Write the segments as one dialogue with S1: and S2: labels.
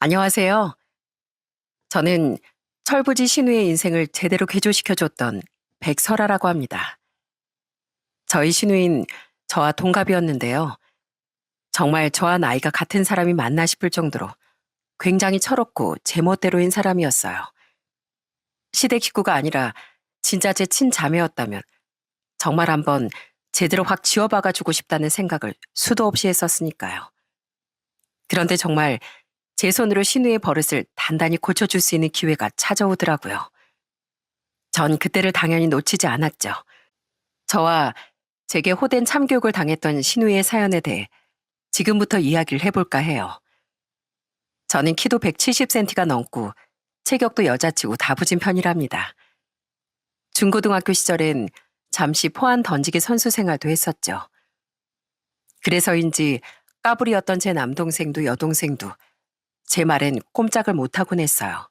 S1: 안녕하세요. 저는 철부지 신우의 인생을 제대로 개조시켜줬던 백설아라고 합니다. 저희 신우인 저와 동갑이었는데요. 정말 저와 나이가 같은 사람이 맞나 싶을 정도로 굉장히 철없고 제멋대로인 사람이었어요. 시댁 식구가 아니라 진짜 제 친자매였다면 정말 한번 제대로 확 쥐어박아주고 싶다는 생각을 수도 없이 했었으니까요. 그런데 정말 제 손으로 신우의 버릇을 단단히 고쳐줄 수 있는 기회가 찾아오더라고요. 전 그때를 당연히 놓치지 않았죠. 저와 제게 호된 참교육을 당했던 신우의 사연에 대해 지금부터 이야기를 해볼까 해요. 저는 키도 170cm가 넘고 체격도 여자치고 다부진 편이랍니다. 중고등학교 시절엔 잠시 포안 던지기 선수 생활도 했었죠. 그래서인지 까불이었던 제 남동생도 여동생도 제 말엔 꼼짝을 못하곤 했어요.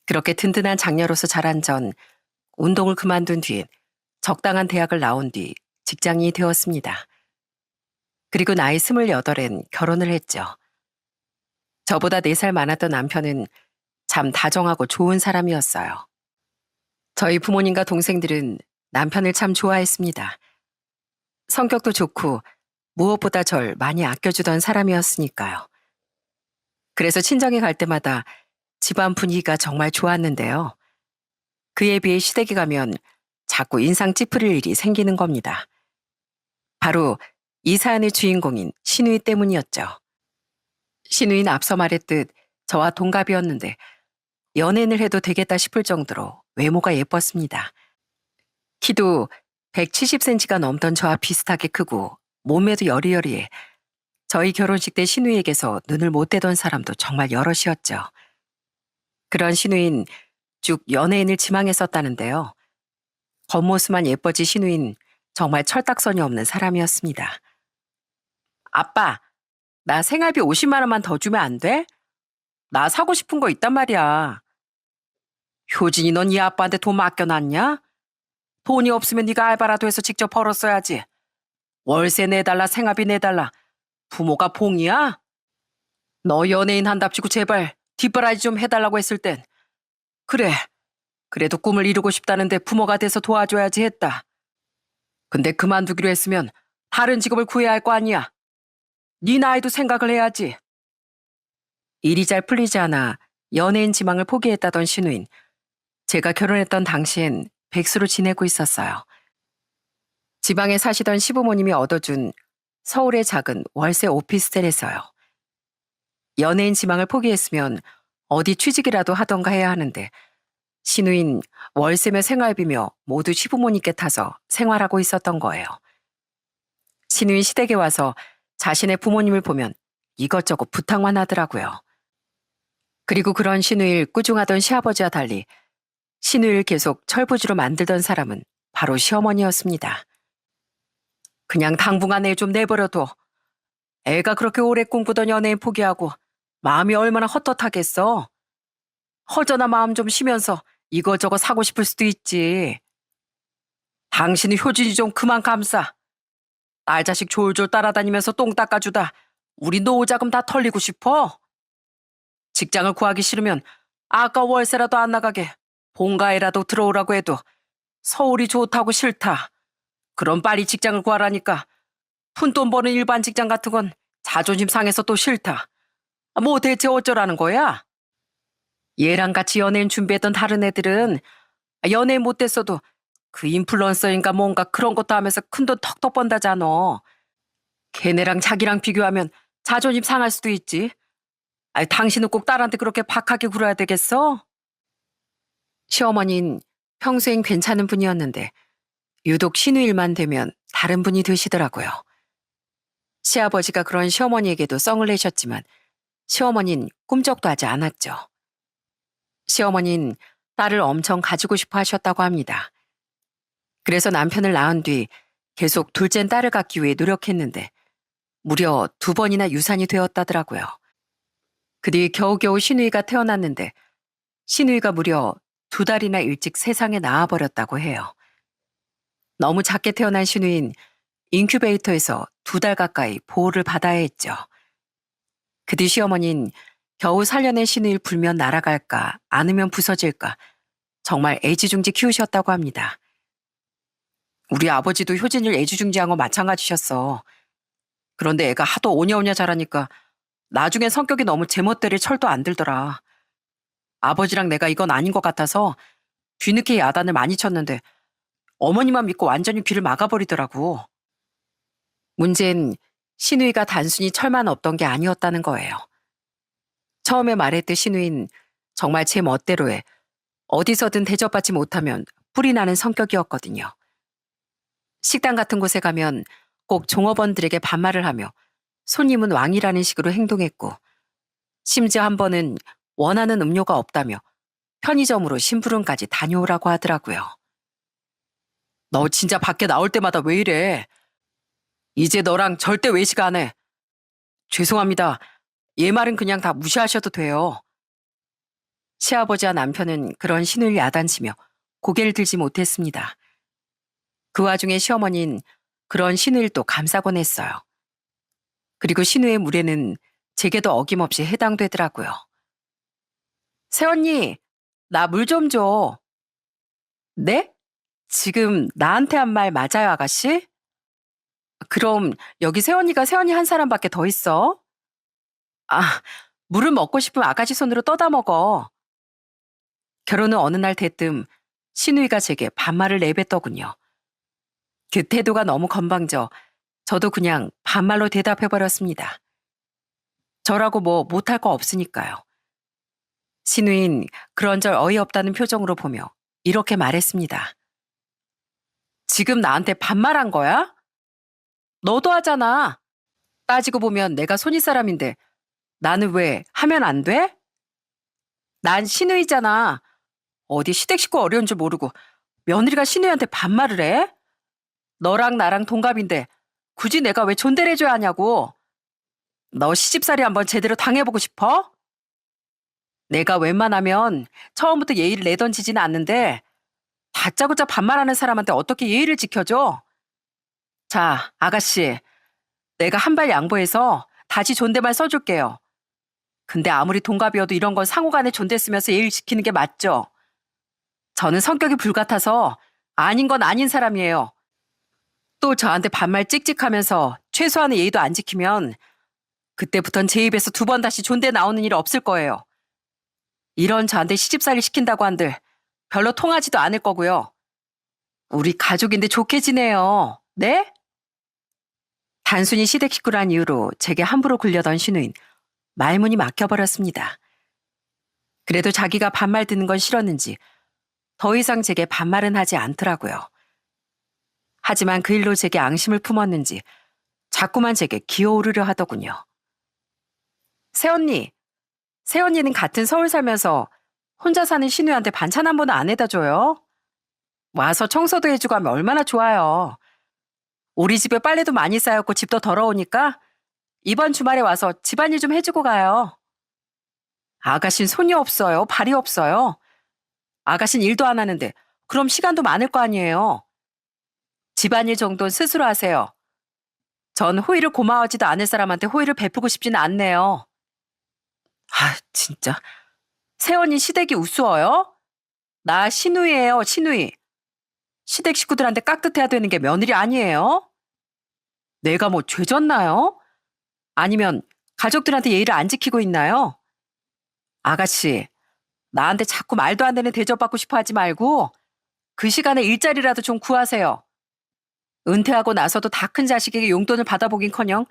S1: 그렇게 든든한 장녀로서 자란 전 운동을 그만둔 뒤엔 적당한 대학을 나온 뒤 직장인이 되었습니다. 그리고 나이 28엔 결혼을 했죠. 저보다 4살 많았던 남편은 참 다정하고 좋은 사람이었어요. 저희 부모님과 동생들은 남편을 참 좋아했습니다. 성격도 좋고 무엇보다 절 많이 아껴주던 사람이었으니까요. 그래서 친정에 갈 때마다 집안 분위기가 정말 좋았는데요. 그에 비해 시댁에 가면 자꾸 인상 찌푸릴 일이 생기는 겁니다. 바로 이 사연의 주인공인 신우이 때문이었죠. 신우이는 앞서 말했듯 저와 동갑이었는데 연예인을 해도 되겠다 싶을 정도로 외모가 예뻤습니다. 키도 170cm가 넘던 저와 비슷하게 크고 몸매도 여리여리해 저희 결혼식 때 신우이에게서 눈을 못 떼던 사람도 정말 여럿이었죠. 그런 신우인 쭉 연예인을 지망했었다는데요. 겉모습만 예뻐지 신우인 정말 철딱선이 없는 사람이었습니다. 아빠, 나 생활비 50만 원만 더 주면 안 돼? 나 사고 싶은 거 있단 말이야. 효진이 넌 이 아빠한테 돈 맡겨놨냐? 돈이 없으면 네가 알바라도 해서 직접 벌었어야지. 월세 내달라 생활비 내달라. 부모가 봉이야? 너 연예인 한답시고 제발 뒷바라지 좀 해달라고 했을 땐 그래, 그래도 꿈을 이루고 싶다는데 부모가 돼서 도와줘야지 했다. 근데 그만두기로 했으면 다른 직업을 구해야 할 거 아니야. 네 나이도 생각을 해야지. 일이 잘 풀리지 않아 연예인 지망을 포기했다던 신우인. 제가 결혼했던 당시엔 백수로 지내고 있었어요. 지방에 사시던 시부모님이 얻어준 서울의 작은 월세 오피스텔에서요. 연예인 지망을 포기했으면 어디 취직이라도 하던가 해야 하는데 신우인 월세며 생활비며 모두 시부모님께 타서 생활하고 있었던 거예요. 신우인 시댁에 와서 자신의 부모님을 보면 이것저것 부탁만 하더라고요. 그리고 그런 신우일 꾸중하던 시아버지와 달리 신우일 계속 철부지로 만들던 사람은 바로 시어머니였습니다. 그냥 당분간 애 좀 내버려둬. 애가 그렇게 오래 꿈꾸던 연예인 포기하고 마음이 얼마나 헛헛하겠어. 허전한 마음 좀 쉬면서 이거저거 사고 싶을 수도 있지. 당신은 효진이 좀 그만 감싸. 딸 자식 졸졸 따라다니면서 똥 닦아주다 우리 노후자금 다 털리고 싶어? 직장을 구하기 싫으면 아까 월세라도 안 나가게 본가에라도 들어오라고 해도 서울이 좋다고 싫다. 그럼 빨리 직장을 구하라니까. 푼돈 버는 일반 직장 같은 건 자존심 상해서 또 싫다. 뭐 대체 어쩌라는 거야? 얘랑 같이 연예인 준비했던 다른 애들은 연예인 못 됐어도 그 인플루언서인가 뭔가 그런 것도 하면서 큰돈 턱턱 번다잖아. 걔네랑 자기랑 비교하면 자존심 상할 수도 있지. 아니, 당신은 꼭 딸한테 그렇게 박하게 굴어야 되겠어? 시어머니는 평소엔 괜찮은 분이었는데 유독 신우일만 되면 다른 분이 되시더라고요. 시아버지가 그런 시어머니에게도 썽을 내셨지만 시어머니는 꿈쩍도 하지 않았죠. 시어머니는 딸을 엄청 가지고 싶어 하셨다고 합니다. 그래서 남편을 낳은 뒤 계속 둘째 딸을 갖기 위해 노력했는데 무려 2번이나 유산이 되었다더라고요. 그 뒤 겨우겨우 신우이가 태어났는데 신우이가 무려 2달이나 일찍 세상에 나와버렸다고 해요. 너무 작게 태어난 신우인 인큐베이터에서 2달 가까이 보호를 받아야 했죠. 그 뒤 시어머니는 겨우 살려낸 시누이를 불면 날아갈까, 안으면 부서질까, 정말 애지중지 키우셨다고 합니다. 우리 아버지도 효진이를 애지중지한 거 마찬가지셨어. 그런데 애가 하도 오냐오냐 자라니까 나중엔 성격이 너무 제멋대로 철도 안 들더라. 아버지랑 내가 이건 아닌 것 같아서 뒤늦게 야단을 많이 쳤는데 어머니만 믿고 완전히 귀를 막아버리더라고. 문제는 시누이가 단순히 철만 없던 게 아니었다는 거예요. 처음에 말했듯 시누이는 정말 제 멋대로 해 어디서든 대접받지 못하면 뿔이 나는 성격이었거든요. 식당 같은 곳에 가면 꼭 종업원들에게 반말을 하며 손님은 왕이라는 식으로 행동했고, 심지어 한 번은 원하는 음료가 없다며 편의점으로 심부름까지 다녀오라고 하더라고요. 너 진짜 밖에 나올 때마다 왜 이래? 이제 너랑 절대 외식 안 해. 죄송합니다. 얘 말은 그냥 다 무시하셔도 돼요. 시아버지와 남편은 그런 신을 야단치며 고개를 들지 못했습니다. 그 와중에 시어머니는 그런 신우일도 감싸곤 했어요. 그리고 신우의 물에는 제게도 어김없이 해당되더라고요. 새언니, 나 물 좀 줘. 네? 지금 나한테 한 말 맞아요, 아가씨? 그럼 여기 새언니가 새언니 한 사람밖에 더 있어? 아, 물을 먹고 싶으면 아가씨 손으로 떠다 먹어. 결혼 후 어느 날 대뜸 신우이가 제게 반말을 내뱉더군요. 그 태도가 너무 건방져 저도 그냥 반말로 대답해버렸습니다. 저라고 뭐 못할 거 없으니까요. 신우인 그런절 어이없다는 표정으로 보며 이렇게 말했습니다. 지금 나한테 반말한 거야? 너도 하잖아. 따지고 보면 내가 손윗 사람인데 나는 왜 하면 안 돼? 난 신우이잖아. 어디 시댁 식구 어려운 줄 모르고 며느리가 신우이한테 반말을 해? 너랑 나랑 동갑인데 굳이 내가 왜 존대를 해줘야 하냐고. 너 시집살이 한번 제대로 당해보고 싶어? 내가 웬만하면 처음부터 예의를 내던지지는 않는데 다짜고짜 반말하는 사람한테 어떻게 예의를 지켜줘? 자, 아가씨, 내가 한 발 양보해서 다시 존댓말 써줄게요. 근데 아무리 동갑이어도 이런 건 상호간에 존대 쓰면서 예의를 지키는 게 맞죠? 저는 성격이 불같아서 아닌 건 아닌 사람이에요. 또 저한테 반말 찍찍하면서 최소한의 예의도 안 지키면 그때부턴 제 입에서 두 번 다시 존대 나오는 일 없을 거예요. 이런 저한테 시집살이 시킨다고 한들 별로 통하지도 않을 거고요. 우리 가족인데 좋게 지내요. 네? 단순히 시댁 식구란 이유로 제게 함부로 굴려던 신우인 말문이 막혀버렸습니다. 그래도 자기가 반말 듣는 건 싫었는지 더 이상 제게 반말은 하지 않더라고요. 하지만 그 일로 제게 앙심을 품었는지 자꾸만 제게 기어오르려 하더군요. 새언니, 새언니는 같은 서울 살면서 혼자 사는 신우한테 반찬 한 번은 안 해다 줘요? 와서 청소도 해주고 하면 얼마나 좋아요. 우리 집에 빨래도 많이 쌓였고 집도 더러우니까 이번 주말에 와서 집안일 좀 해주고 가요. 아가씨는 손이 없어요. 발이 없어요. 아가씨는 일도 안 하는데 그럼 시간도 많을 거 아니에요. 집안일 정도는 스스로 하세요. 전 호의를 고마워하지도 않을 사람한테 호의를 베푸고 싶지는 않네요. 아, 진짜. 새언니 시댁이 우스워요? 나 시누이예요, 시누이. 시댁 식구들한테 깍듯해야 되는 게 며느리 아니에요? 내가 뭐 죄졌나요? 아니면 가족들한테 예의를 안 지키고 있나요? 아가씨, 나한테 자꾸 말도 안 되는 대접받고 싶어 하지 말고 그 시간에 일자리라도 좀 구하세요. 은퇴하고 나서도 다 큰 자식에게 용돈을 받아보긴커녕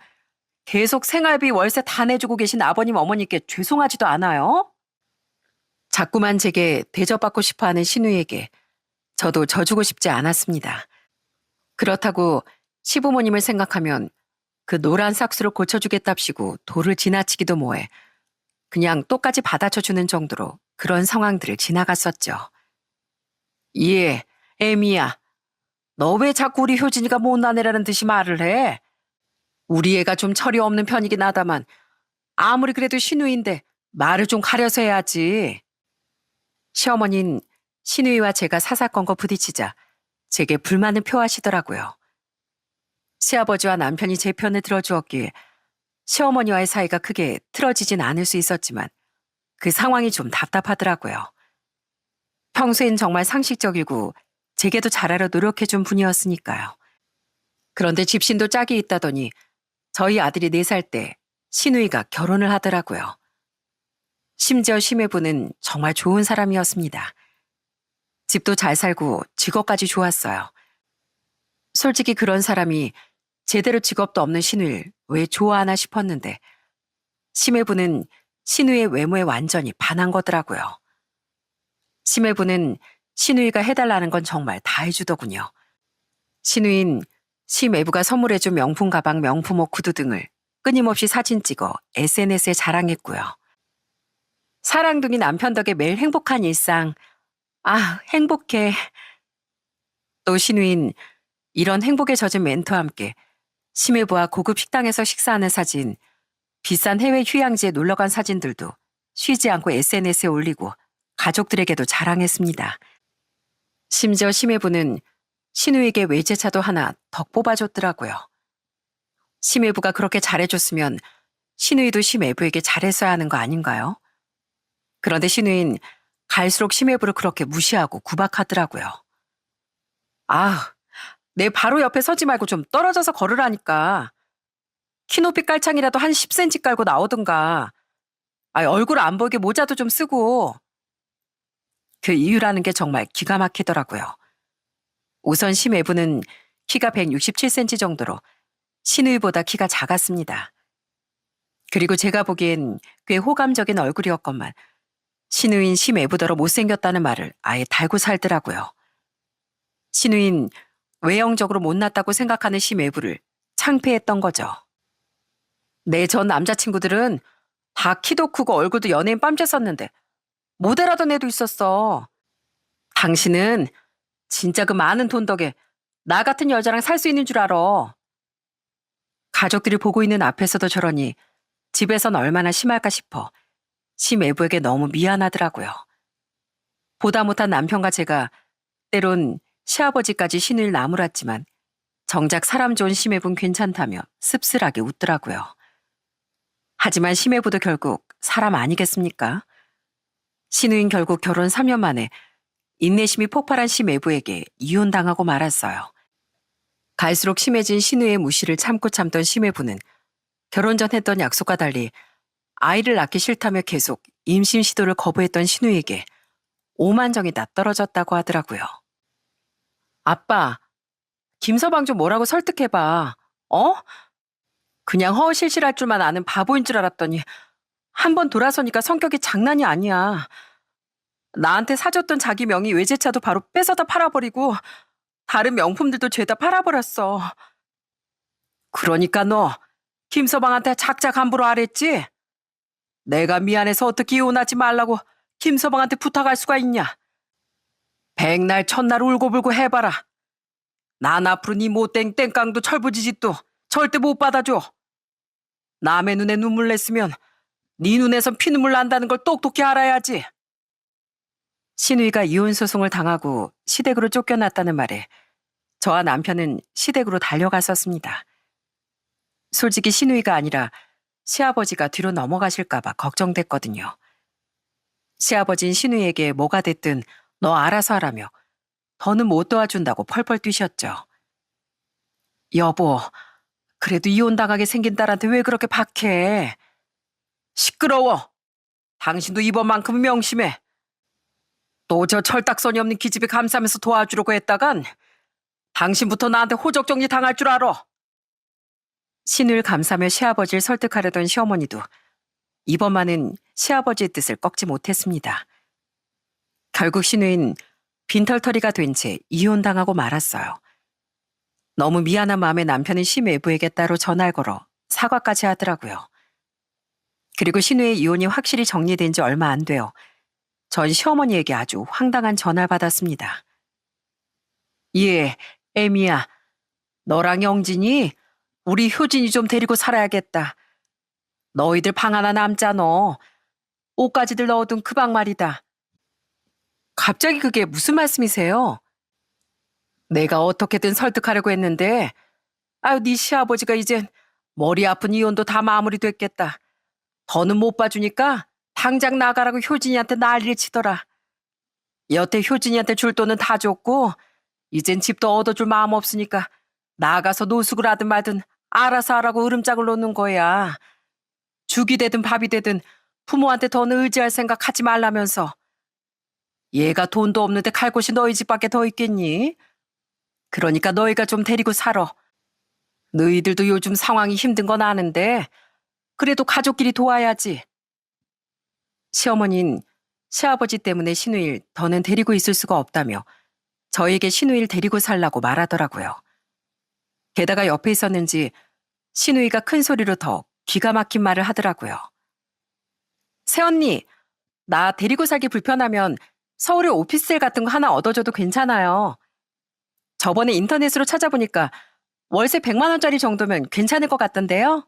S1: 계속 생활비 월세 다 내주고 계신 아버님 어머니께 죄송하지도 않아요? 자꾸만 제게 대접받고 싶어하는 신우에게 저도 져주고 싶지 않았습니다. 그렇다고 시부모님을 생각하면 그 노란 삭수를 고쳐주겠답시고 도를 지나치기도 뭐해 그냥 똑같이 받아쳐주는 정도로 그런 상황들을 지나갔었죠. 예, 애미야. 너 왜 자꾸 우리 효진이가 못난 애라는 듯이 말을 해? 우리 애가 좀 철이 없는 편이긴 하다만 아무리 그래도 신우인데 말을 좀 가려서 해야지. 시어머니는 신우이와 제가 사사건거 부딪히자 제게 불만을 표하시더라고요. 시아버지와 남편이 제 편을 들어주었기에 시어머니와의 사이가 크게 틀어지진 않을 수 있었지만 그 상황이 좀 답답하더라고요. 평소엔 정말 상식적이고 제게도 잘하려 노력해준 분이었으니까요. 그런데 집신도 짝이 있다더니 저희 아들이 4살 때 시누이가 결혼을 하더라고요. 심지어 시매부는 정말 좋은 사람이었습니다. 집도 잘 살고 직업까지 좋았어요. 솔직히 그런 사람이 제대로 직업도 없는 시누이를 왜 좋아하나 싶었는데 심해부는 시누이의 외모에 완전히 반한 거더라고요. 심해부는 시누이가 해달라는 건 정말 다 해주더군요. 시누인 심외부가 선물해준 명품 가방, 명품 옷, 구두 등을 끊임없이 사진 찍어 SNS에 자랑했고요. 사랑둥이 남편 덕에 매일 행복한 일상. 아, 행복해. 또 시누인 이런 행복에 젖은 멘트와 함께 심해부와 고급 식당에서 식사하는 사진, 비싼 해외 휴양지에 놀러간 사진들도 쉬지 않고 SNS에 올리고 가족들에게도 자랑했습니다. 심지어 심해부는 시누이에게 외제차도 하나 더 뽑아줬더라고요. 심해부가 그렇게 잘해줬으면 시누이도 심해부에게 잘했어야 하는 거 아닌가요? 그런데 시누이는 갈수록 심해부를 그렇게 무시하고 구박하더라고요. 아, 내 바로 옆에 서지 말고 좀 떨어져서 걸으라니까. 키높이 깔창이라도 한 10cm 깔고 나오든가. 얼굴 안 보이게 모자도 좀 쓰고. 그 이유라는 게 정말 기가 막히더라고요. 우선 심외부는 키가 167cm 정도로 시누이보다 키가 작았습니다. 그리고 제가 보기엔 꽤 호감적인 얼굴이었건만 시누인 심외부더러 못생겼다는 말을 아예 달고 살더라고요. 시누인 외형적으로 못났다고 생각하는 심외부를 창피했던 거죠. 내 전 남자친구들은 다 키도 크고 얼굴도 연예인 뺨쳤었는데 모델하던 애도 있었어. 당신은 진짜 그 많은 돈 덕에 나 같은 여자랑 살 수 있는 줄 알아. 가족들이 보고 있는 앞에서도 저러니 집에선 얼마나 심할까 싶어 심외부에게 너무 미안하더라고요. 보다 못한 남편과 제가 때론 시아버지까지 신을 나무랐지만 정작 사람 좋은 심외부는 괜찮다며 씁쓸하게 웃더라고요. 하지만 심외부도 결국 사람 아니겠습니까? 신우인 결국 결혼 3년 만에 인내심이 폭발한 심외부에게 이혼당하고 말았어요. 갈수록 심해진 신우의 무시를 참고 참던 심외부는 결혼 전 했던 약속과 달리 아이를 낳기 싫다며 계속 임신 시도를 거부했던 신우에게 오만정이 낯떨어졌다고 하더라고요. 아빠, 김서방 좀 뭐라고 설득해봐. 어? 그냥 허허실실할 줄만 아는 바보인 줄 알았더니 한 번 돌아서니까 성격이 장난이 아니야. 나한테 사줬던 자기 명의 외제차도 바로 뺏어다 팔아버리고 다른 명품들도 죄다 팔아버렸어. 그러니까 너 김서방한테 작작 함부로 하랬지? 내가 미안해서 어떻게 이혼하지 말라고 김서방한테 부탁할 수가 있냐? 백날 첫날 울고불고 해봐라. 난 앞으로 네 못된 땡깡도 철부지짓도 절대 못 받아줘. 남의 눈에 눈물 냈으면 네 눈에선 피눈물 난다는 걸 똑똑히 알아야지. 신우이가 이혼소송을 당하고 시댁으로 쫓겨났다는 말에 저와 남편은 시댁으로 달려갔었습니다. 솔직히 신우이가 아니라 시아버지가 뒤로 넘어가실까봐 걱정됐거든요. 시아버진 신우이에게 뭐가 됐든 너 알아서 하라며 더는 못 도와준다고 펄펄 뛰셨죠. 여보, 그래도 이혼당하게 생긴 딸한테 왜 그렇게 박해? 시끄러워. 당신도 이번만큼은 명심해. 또 저 철딱서니 없는 기집애 감싸면서 도와주려고 했다간 당신부터 나한테 호적정리 당할 줄 알아. 신우를 감싸며 시아버지를 설득하려던 시어머니도 이번만은 시아버지의 뜻을 꺾지 못했습니다. 결국 신우인 빈털터리가 된 채 이혼당하고 말았어요. 너무 미안한 마음에 남편은 심외부에게 따로 전화를 걸어 사과까지 하더라고요. 그리고 신우의 이혼이 확실히 정리된 지 얼마 안 돼요. 전 시어머니에게 아주 황당한 전화를 받았습니다. 예, 애미야. 너랑 영진이 우리 효진이 좀 데리고 살아야겠다. 너희들 방 하나 남잖아. 옷가지들 넣어둔 그 방 말이다. 갑자기 그게 무슨 말씀이세요? 내가 어떻게든 설득하려고 했는데 네 시아버지가 이젠 머리 아픈 이혼도 다 마무리됐겠다. 더는 못 봐주니까 당장 나가라고 효진이한테 난리를 치더라. 여태 효진이한테 줄 돈은 다 줬고 이젠 집도 얻어줄 마음 없으니까 나가서 노숙을 하든 말든 알아서 하라고 으름장을 놓는 거야. 죽이 되든 밥이 되든 부모한테 더 의지할 생각 하지 말라면서. 얘가 돈도 없는데 갈 곳이 너희 집밖에 더 있겠니? 그러니까 너희가 좀 데리고 살아. 너희들도 요즘 상황이 힘든 건 아는데 그래도 가족끼리 도와야지. 시어머니는 시아버지 때문에 신우일 더는 데리고 있을 수가 없다며 저에게 신우일 데리고 살라고 말하더라고요. 게다가 옆에 있었는지 신우이가 큰 소리로 더 기가 막힌 말을 하더라고요. 새언니, 나 데리고 살기 불편하면 서울에 오피스텔 같은 거 하나 얻어줘도 괜찮아요. 저번에 인터넷으로 찾아보니까 월세 100만 원짜리 정도면 괜찮을 것 같던데요.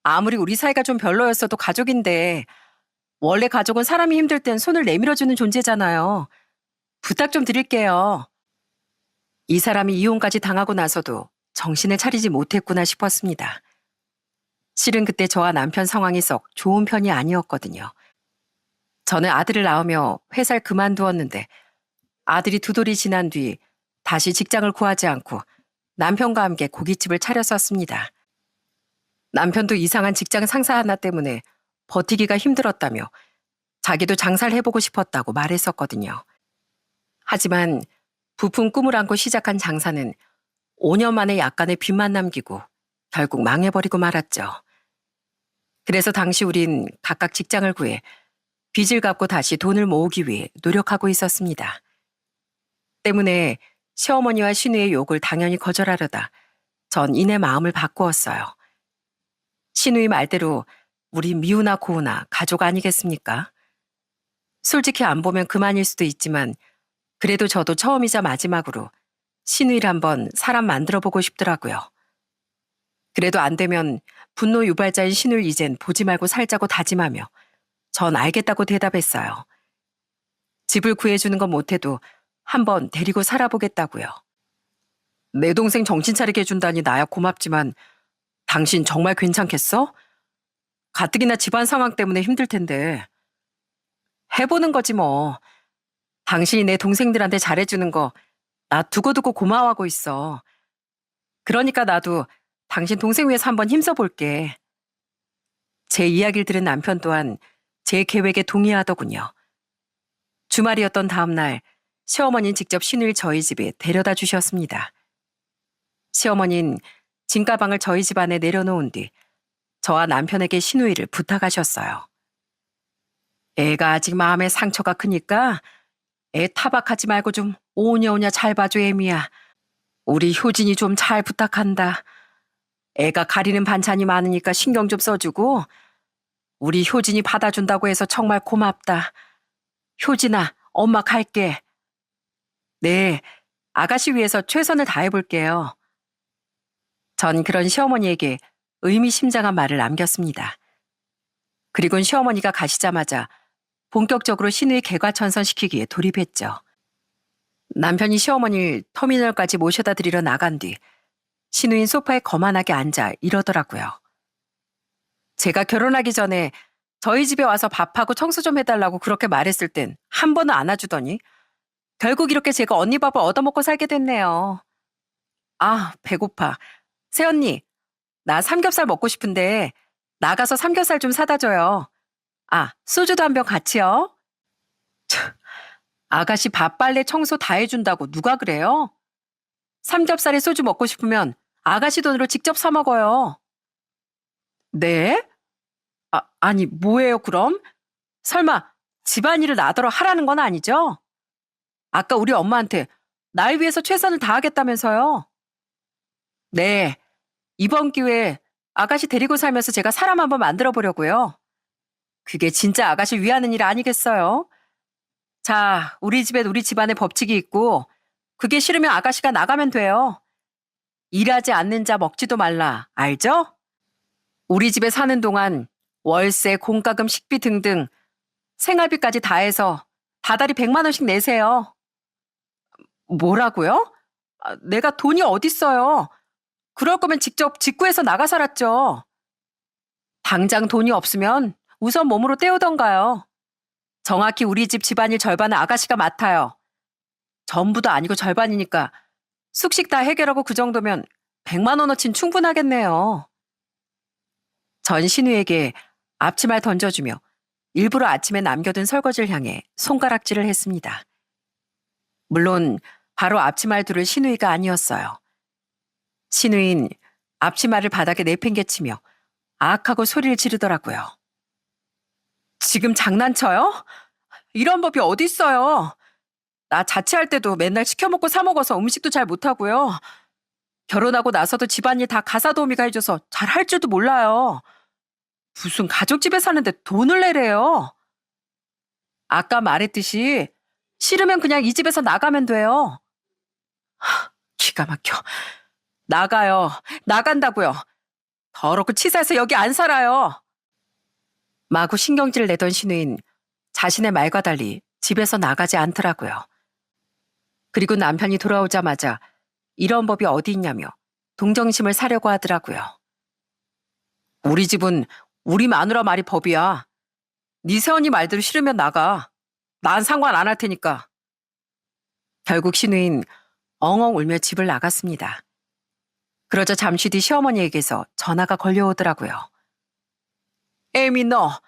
S1: 아무리 우리 사이가 좀 별로였어도 가족인데 원래 가족은 사람이 힘들 땐 손을 내밀어주는 존재잖아요. 부탁 좀 드릴게요. 이 사람이 이혼까지 당하고 나서도 정신을 차리지 못했구나 싶었습니다. 실은 그때 저와 남편 상황이 썩 좋은 편이 아니었거든요. 저는 아들을 낳으며 회사를 그만두었는데 아들이 2돌이 지난 뒤 다시 직장을 구하지 않고 남편과 함께 고깃집을 차렸었습니다. 남편도 이상한 직장 상사 하나 때문에 버티기가 힘들었다며 자기도 장사를 해보고 싶었다고 말했었거든요. 하지만 부푼 꿈을 안고 시작한 장사는 5년 만에 약간의 빚만 남기고 결국 망해버리고 말았죠. 그래서 당시 우린 각각 직장을 구해 빚을 갚고 다시 돈을 모으기 위해 노력하고 있었습니다. 때문에 시어머니와 신우의 욕을 당연히 거절하려다 전 이내 마음을 바꾸었어요. 신우의 말대로 우리 미우나 고우나 가족 아니겠습니까? 솔직히 안 보면 그만일 수도 있지만 그래도 저도 처음이자 마지막으로 신우이를 한번 사람 만들어보고 싶더라고요. 그래도 안 되면 분노 유발자인 신우를 이젠 보지 말고 살자고 다짐하며 전 알겠다고 대답했어요. 집을 구해주는 건 못해도 한번 데리고 살아보겠다고요. 내 동생 정신 차리게 해준다니 나야 고맙지만 당신 정말 괜찮겠어? 가뜩이나 집안 상황 때문에 힘들 텐데. 해보는 거지 뭐. 당신이 내 동생들한테 잘해주는 거 나 두고두고 고마워하고 있어. 그러니까 나도 당신 동생 위해서 한번 힘써볼게. 제 이야기를 들은 남편 또한 제 계획에 동의하더군요. 주말이었던 다음 날 시어머니는 직접 신우를 저희 집에 데려다 주셨습니다. 시어머니는 짐가방을 저희 집 안에 내려놓은 뒤 저와 남편에게 신우이를 부탁하셨어요. 애가 아직 마음에 상처가 크니까 애 타박하지 말고 좀 오냐오냐 잘 봐줘 애미야. 우리 효진이 좀 잘 부탁한다. 애가 가리는 반찬이 많으니까 신경 좀 써주고 우리 효진이 받아준다고 해서 정말 고맙다. 효진아, 엄마 갈게. 네, 아가씨 위해서 최선을 다해볼게요. 전 그런 시어머니에게 의미심장한 말을 남겼습니다. 그리고는 시어머니가 가시자마자 본격적으로 신우의 개과천선시키기에 돌입했죠. 남편이 시어머니를 터미널까지 모셔다 드리러 나간 뒤 신우인 소파에 거만하게 앉아 이러더라고요. 제가 결혼하기 전에 저희 집에 와서 밥하고 청소 좀 해달라고 그렇게 말했을 땐 한 번은 안아주더니 결국 이렇게 제가 언니 밥을 얻어먹고 살게 됐네요. 아, 배고파. 새언니, 나 삼겹살 먹고 싶은데 나가서 삼겹살 좀 사다 줘요. 아, 소주도 한 병 같이요. 참, 아가씨 밥, 빨래, 청소 다 해준다고 누가 그래요? 삼겹살에 소주 먹고 싶으면 아가씨 돈으로 직접 사 먹어요. 네? 아니 뭐예요 그럼? 설마 집안일을 나더러 하라는 건 아니죠? 아까 우리 엄마한테 날 위해서 최선을 다하겠다면서요. 네, 이번 기회에 아가씨 데리고 살면서 제가 사람 한번 만들어 보려고요. 그게 진짜 아가씨 위하는 일 아니겠어요? 자, 우리 집엔 우리 집안의 법칙이 있고 그게 싫으면 아가씨가 나가면 돼요. 일하지 않는 자 먹지도 말라, 알죠? 우리 집에 사는 동안 월세, 공과금, 식비 등등 생활비까지 다 해서 다달이 100만 원씩 내세요. 뭐라고요? 내가 돈이 어딨어요. 그럴 거면 직접 직구해서 나가 살았죠. 당장 돈이 없으면 우선 몸으로 때우던가요. 정확히 우리 집 집안일 절반은 아가씨가 맡아요. 전부도 아니고 절반이니까 숙식 다 해결하고 그 정도면 100만 원어치는 충분하겠네요. 전 신우에게 앞치마를 던져주며 일부러 아침에 남겨둔 설거지를 향해 손가락질을 했습니다. 물론 바로 앞치마를 두를 신우이가 아니었어요. 신우인 앞치마를 바닥에 내팽개치며 아악하고 소리를 지르더라고요. 지금 장난쳐요? 이런 법이 어디 있어요? 나 자취할 때도 맨날 시켜먹고 사먹어서 음식도 잘 못하고요. 결혼하고 나서도 집안일 다 가사도우미가 해줘서 잘 할 줄도 몰라요. 무슨 가족집에 사는데 돈을 내래요. 아까 말했듯이 싫으면 그냥 이 집에서 나가면 돼요. 기가 막혀. 나가요. 나간다고요. 더럽고 치사해서 여기 안 살아요. 마구 신경질을 내던 신우인 자신의 말과 달리 집에서 나가지 않더라고요. 그리고 남편이 돌아오자마자 이런 법이 어디 있냐며 동정심을 사려고 하더라고요. 우리 집은 우리 마누라 말이 법이야. 네 새언니 말대로 싫으면 나가. 난 상관 안 할 테니까. 결국 신우인 엉엉 울며 집을 나갔습니다. 그러자 잠시 뒤 시어머니에게서 전화가 걸려오더라고요. 에미 너,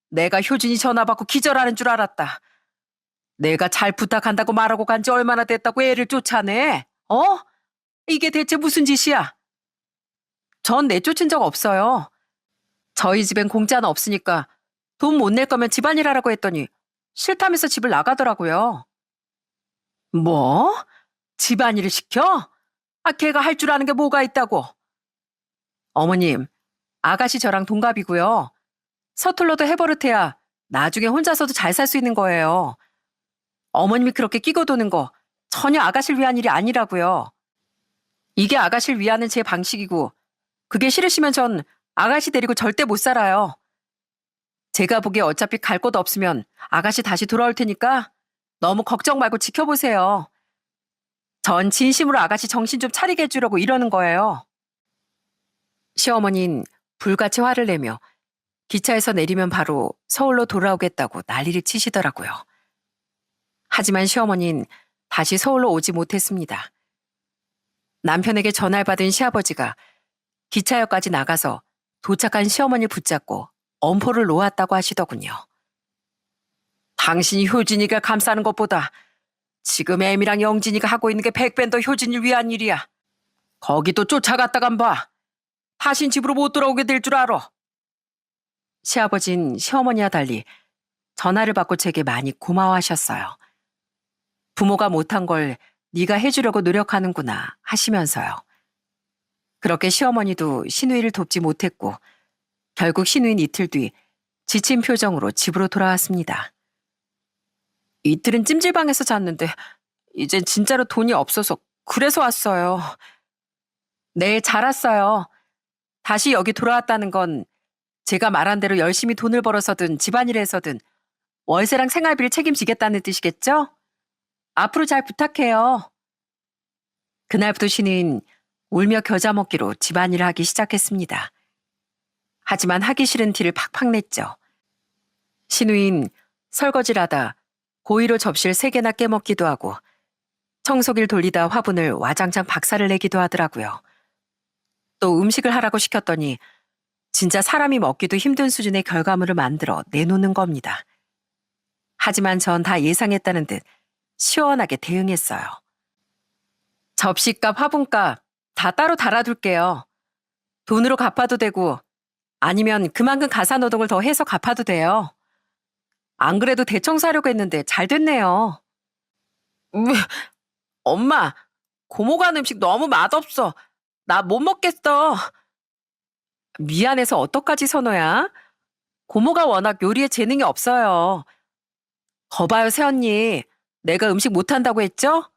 S1: 내가 효진이 전화 받고 기절하는 줄 알았다. 내가 잘 부탁한다고 말하고 간 지 얼마나 됐다고 애를 쫓아내? 어? 이게 대체 무슨 짓이야? 전 내쫓은 적 없어요. 저희 집엔 공짜는 없으니까 돈 못 낼 거면 집안일 하라고 했더니 싫다면서 집을 나가더라고요. 뭐? 집안일을 시켜? 걔가 할 줄 아는 게 뭐가 있다고? 어머님, 아가씨 저랑 동갑이고요. 서툴러도 해버릇해야 나중에 혼자서도 잘 살 수 있는 거예요. 어머님이 그렇게 끼고 도는 거 전혀 아가씨를 위한 일이 아니라고요. 이게 아가씨를 위하는 제 방식이고 그게 싫으시면 전 아가씨 데리고 절대 못 살아요. 제가 보기에 어차피 갈 곳 없으면 아가씨 다시 돌아올 테니까 너무 걱정 말고 지켜보세요. 전 진심으로 아가씨 정신 좀 차리게 해주려고 이러는 거예요. 시어머니는 불같이 화를 내며 기차에서 내리면 바로 서울로 돌아오겠다고 난리를 치시더라고요. 하지만 시어머니는 다시 서울로 오지 못했습니다. 남편에게 전화를 받은 시아버지가 기차역까지 나가서 도착한 시어머니를 붙잡고 엄포를 놓았다고 하시더군요. 당신이 효진이가 감싸는 것보다 지금 애미랑 영진이가 하고 있는 게 100배 더 효진이를 위한 일이야. 거기도 쫓아갔다간 봐. 다신 집으로 못 돌아오게 될 줄 알아. 시아버진 시어머니와 달리 전화를 받고 제게 많이 고마워하셨어요. 부모가 못한 걸 네가 해주려고 노력하는구나 하시면서요. 그렇게 시어머니도 신우이를 돕지 못했고 결국 신우인 이틀 뒤 지친 표정으로 집으로 돌아왔습니다. 이틀은 찜질방에서 잤는데 이젠 진짜로 돈이 없어서 그래서 왔어요. 네, 잘 왔어요. 다시 여기 돌아왔다는 건 제가 말한 대로 열심히 돈을 벌어서든 집안일에서든 월세랑 생활비를 책임지겠다는 뜻이겠죠? 앞으로 잘 부탁해요. 그날부터 신우인 울며 겨자 먹기로 집안일을 하기 시작했습니다. 하지만 하기 싫은 티를 팍팍 냈죠. 신우인 설거지를 하다 고의로 접시를 3개나 깨먹기도 하고 청소기를 돌리다 화분을 와장창 박살을 내기도 하더라고요. 또 음식을 하라고 시켰더니 진짜 사람이 먹기도 힘든 수준의 결과물을 만들어 내놓는 겁니다. 하지만 전 다 예상했다는 듯 시원하게 대응했어요. 접시값, 화분값 다 따로 달아둘게요. 돈으로 갚아도 되고 아니면 그만큼 가사노동을 더 해서 갚아도 돼요. 안 그래도 대청소하려고 했는데 잘 됐네요. 엄마, 고모가 한 음식 너무 맛없어. 나 못 먹겠어. 미안해서 어떡하지, 선호야? 고모가 워낙 요리에 재능이 없어요. 거봐요, 새언니. 내가 음식 못한다고 했죠?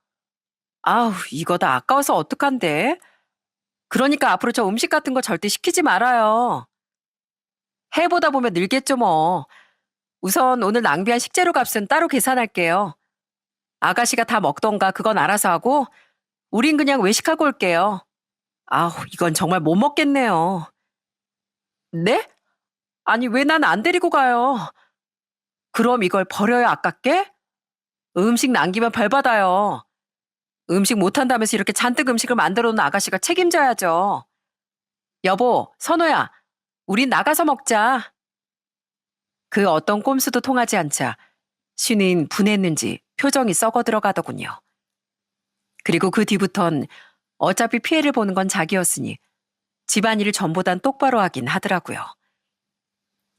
S1: 아우, 이거 다 아까워서 어떡한데? 그러니까 앞으로 저 음식 같은 거 절대 시키지 말아요. 해보다 보면 늘겠죠, 뭐. 우선 오늘 낭비한 식재료 값은 따로 계산할게요. 아가씨가 다 먹던가 그건 알아서 하고 우린 그냥 외식하고 올게요. 아우, 이건 정말 못 먹겠네요. 네? 아니, 왜 난 안 데리고 가요? 그럼 이걸 버려요, 아깝게? 음식 남기면 벌 받아요. 음식 못한다면서 이렇게 잔뜩 음식을 만들어 놓은 아가씨가 책임져야죠. 여보, 선호야, 우린 나가서 먹자. 그 어떤 꼼수도 통하지 않자 신우인 분했는지 표정이 썩어 들어가더군요. 그리고 그 뒤부턴 어차피 피해를 보는 건 자기였으니 집안일을 전보단 똑바로 하긴 하더라고요.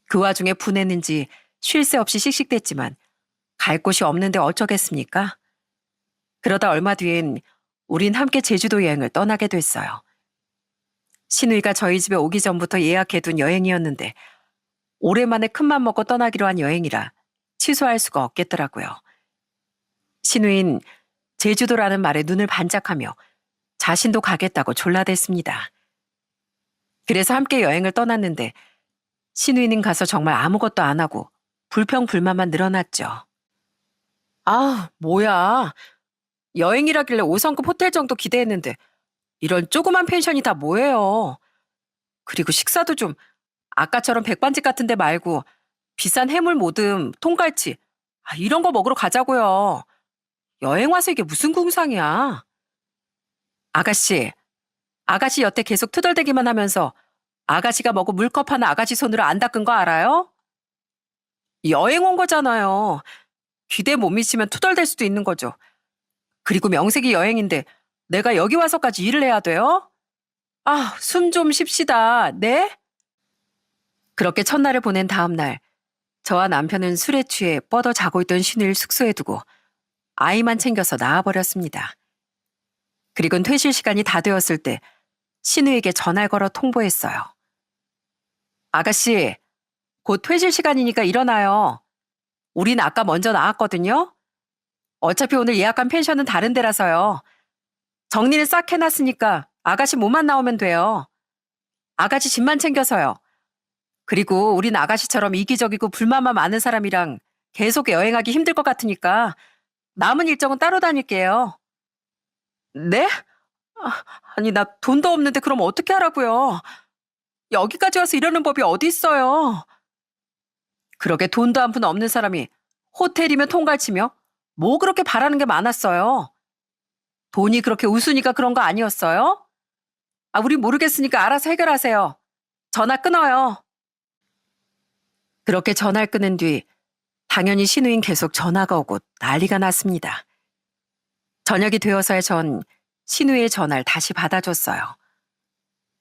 S1: 그 와중에 분했는지 쉴 새 없이 씩씩댔지만 갈 곳이 없는데 어쩌겠습니까? 그러다 얼마 뒤엔 우린 함께 제주도 여행을 떠나게 됐어요. 신우이가 저희 집에 오기 전부터 예약해둔 여행이었는데 오랜만에 큰맘 먹고 떠나기로 한 여행이라 취소할 수가 없겠더라고요. 신우인 제주도라는 말에 눈을 반짝하며 자신도 가겠다고 졸라댔습니다. 그래서 함께 여행을 떠났는데 신우이는 가서 정말 아무것도 안 하고 불평불만만 늘어났죠. 아, 뭐야. 여행이라길래 5성급 호텔 정도 기대했는데 이런 조그만 펜션이 다 뭐예요. 그리고 식사도 좀 아까처럼 백반집 같은 데 말고 비싼 해물 모듬, 통갈치 이런 거 먹으러 가자고요. 여행 와서 이게 무슨 궁상이야. 아가씨, 아가씨 여태 계속 투덜대기만 하면서 아가씨가 먹은 물컵 하나 아가씨 손으로 안 닦은 거 알아요? 여행 온 거잖아요. 기대 못 미치면 투덜댈 수도 있는 거죠. 그리고 명색이 여행인데 내가 여기 와서까지 일을 해야 돼요? 아, 숨 좀 쉽시다. 네? 그렇게 첫날을 보낸 다음 날, 저와 남편은 술에 취해 뻗어 자고 있던 신우를 숙소에 두고 아이만 챙겨서 나와버렸습니다. 그리곤 퇴실 시간이 다 되었을 때 신우에게 전화를 걸어 통보했어요. 아가씨, 곧 퇴실 시간이니까 일어나요. 우린 아까 먼저 나왔거든요. 어차피 오늘 예약한 펜션은 다른 데라서요. 정리는 싹 해놨으니까 아가씨 몸만 나오면 돼요. 아가씨 집만 챙겨서요. 그리고 우린 아가씨처럼 이기적이고 불만만 많은 사람이랑 계속 여행하기 힘들 것 같으니까 남은 일정은 따로 다닐게요. 네? 아니, 나 돈도 없는데 그럼 어떻게 하라고요? 여기까지 와서 이러는 법이 어디 있어요? 그러게 돈도 한 푼 없는 사람이 호텔이면 통갈치며 뭐 그렇게 바라는 게 많았어요? 돈이 그렇게 우스니까 그런 거 아니었어요? 우리 모르겠으니까 알아서 해결하세요. 전화 끊어요. 그렇게 전화를 끊은 뒤 당연히 신우인 계속 전화가 오고 난리가 났습니다. 저녁이 되어서야 전 신우의 전화를 다시 받아줬어요.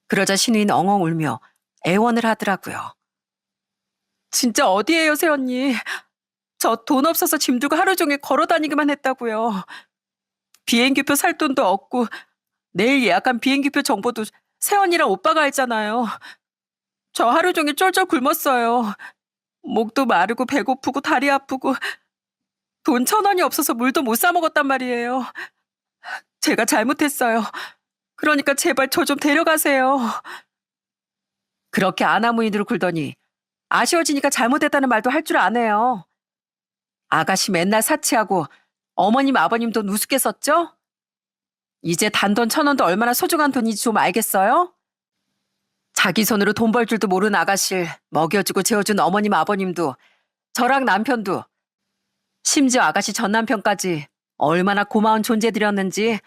S1: 그러자 신우인 엉엉 울며 애원을 하더라고요. 진짜 어디예요, 새언니? 저 돈 없어서 짐 들고 하루 종일 걸어 다니기만 했다고요. 비행기표 살 돈도 없고 내일 예약한 비행기표 정보도 새언니랑 오빠가 알잖아요. 저 하루 종일 쫄쫄 굶었어요. 목도 마르고 배고프고 다리 아프고 돈 1,000원이 없어서 물도 못 사 먹었단 말이에요. 제가 잘못했어요. 그러니까 제발 저 좀 데려가세요. 그렇게 아나무인으로 굴더니 아쉬워지니까 잘못했다는 말도 할 줄 아네요. 아가씨 맨날 사치하고 어머님 아버님 돈 우습게 썼죠? 이제 단돈 1,000원도 얼마나 소중한 돈인지 좀 알겠어요? 자기 손으로 돈 벌 줄도 모르는 아가씨를 먹여주고 재워준 어머님 아버님도 저랑 남편도 심지어 아가씨 전 남편까지 얼마나 고마운 존재들이었는지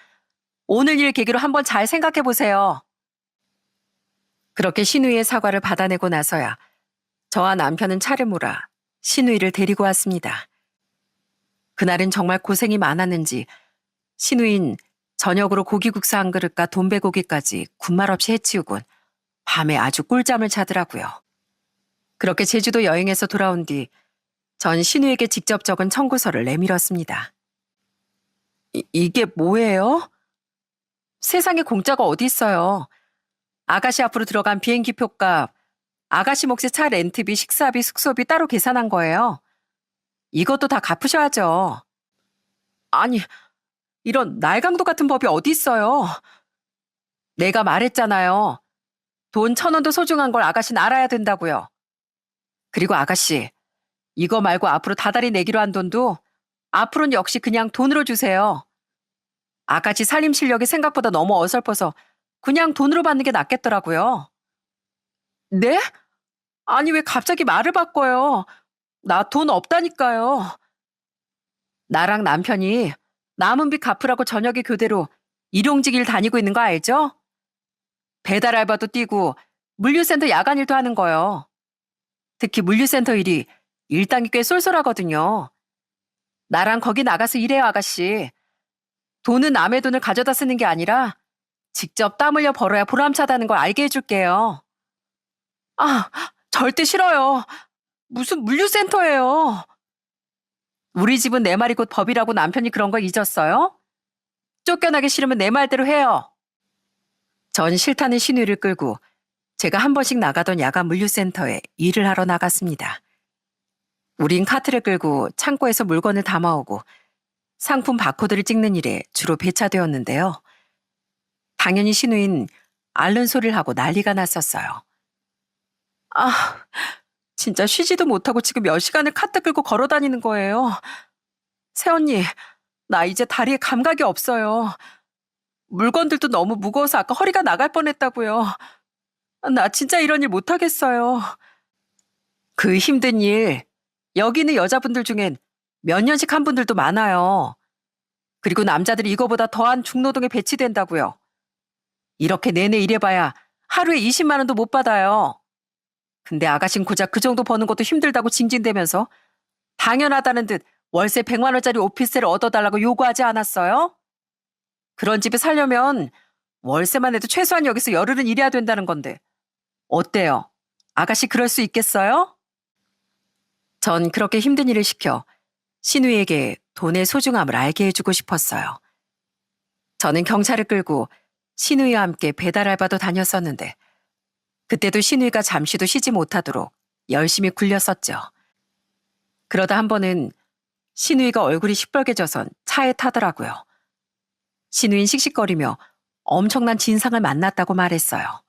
S1: 오늘 일 계기로 한번 잘 생각해 보세요. 그렇게 신우이의 사과를 받아내고 나서야 저와 남편은 차를 몰아 신우이를 데리고 왔습니다. 그날은 정말 고생이 많았는지 신우인 저녁으로 고기국수 한 그릇과 돈베고기까지 군말 없이 해치우곤 밤에 아주 꿀잠을 자더라고요. 그렇게 제주도 여행에서 돌아온 뒤 전 신우에게 직접 적은 청구서를 내밀었습니다. 이게 뭐예요? 세상에 공짜가 어디 있어요. 아가씨 앞으로 들어간 비행기 표값, 아가씨 몫의 차 렌트비, 식사비, 숙소비 따로 계산한 거예요. 이것도 다 갚으셔야죠. 아니, 이런 날강도 같은 법이 어디 있어요. 내가 말했잖아요. 돈 1,000원도 소중한 걸 아가씨는 알아야 된다고요. 그리고 아가씨, 이거 말고 앞으로 다달이 내기로 한 돈도 앞으로는 역시 그냥 돈으로 주세요. 아가씨 살림 실력이 생각보다 너무 어설퍼서 그냥 돈으로 받는 게 낫겠더라고요. 네? 아니, 왜 갑자기 말을 바꿔요? 나 돈 없다니까요. 나랑 남편이 남은 빚 갚으라고 저녁에 교대로 일용직일 다니고 있는 거 알죠? 배달 알바도 뛰고 물류센터 야간 일도 하는 거요. 특히 물류센터 일이 일당이 꽤 쏠쏠하거든요. 나랑 거기 나가서 일해요, 아가씨. 돈은 남의 돈을 가져다 쓰는 게 아니라 직접 땀 흘려 벌어야 보람차다는 걸 알게 해줄게요. 아, 절대 싫어요. 무슨 물류센터예요. 우리 집은 내 말이 곧 법이라고 남편이 그런 거 잊었어요? 쫓겨나기 싫으면 내 말대로 해요. 전 싫다는 신우이를 끌고 제가 한 번씩 나가던 야간 물류센터에 일을 하러 나갔습니다. 우린 카트를 끌고 창고에서 물건을 담아오고 상품 바코드를 찍는 일에 주로 배차되었는데요. 당연히 신우인 앓는 소리를 하고 난리가 났었어요. 아, 진짜 쉬지도 못하고 지금 몇 시간을 카트 끌고 걸어 다니는 거예요. 새언니, 나 이제 다리에 감각이 없어요. 물건들도 너무 무거워서 아까 허리가 나갈 뻔했다고요. 나 진짜 이런 일 못하겠어요. 그 힘든 일, 여기 있는 여자분들 중엔 몇 년씩 한 분들도 많아요. 그리고 남자들이 이거보다 더한 중노동에 배치된다고요. 이렇게 내내 일해봐야 하루에 20만 원도 못 받아요. 근데 아가씨는 고작 그 정도 버는 것도 힘들다고 징징대면서 당연하다는 듯 월세 100만 원짜리 오피스텔을 얻어달라고 요구하지 않았어요? 그런 집에 살려면 월세만 해도 최소한 여기서 열흘은 일해야 된다는 건데 어때요? 아가씨 그럴 수 있겠어요? 전 그렇게 힘든 일을 시켜 신우이에게 돈의 소중함을 알게 해주고 싶었어요. 저는 경찰을 끌고 신우이와 함께 배달 알바도 다녔었는데 그때도 신우이가 잠시도 쉬지 못하도록 열심히 굴렸었죠. 그러다 한 번은 신우이가 얼굴이 시뻘개져선 차에 타더라고요. 신우이는 씩씩거리며 엄청난 진상을 만났다고 말했어요.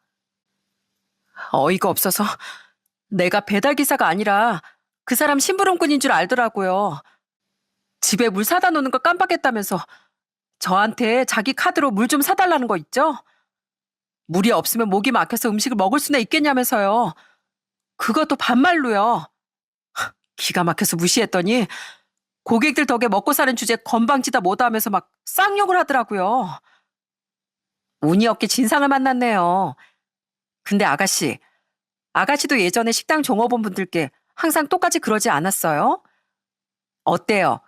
S1: 어이가 없어서 내가 배달기사가 아니라 그 사람 심부름꾼인 줄 알더라고요. 집에 물 사다 놓는 걸 깜빡했다면서 저한테 자기 카드로 물 좀 사달라는 거 있죠? 물이 없으면 목이 막혀서 음식을 먹을 수나 있겠냐면서요. 그것도 반말로요. 기가 막혀서 무시했더니 고객들 덕에 먹고 사는 주제 건방지다 뭐다 하면서 막 쌍욕을 하더라고요. 운이 없게 진상을 만났네요. 근데 아가씨도 예전에 식당 종업원 분들께 항상 똑같이 그러지 않았어요? 어때요?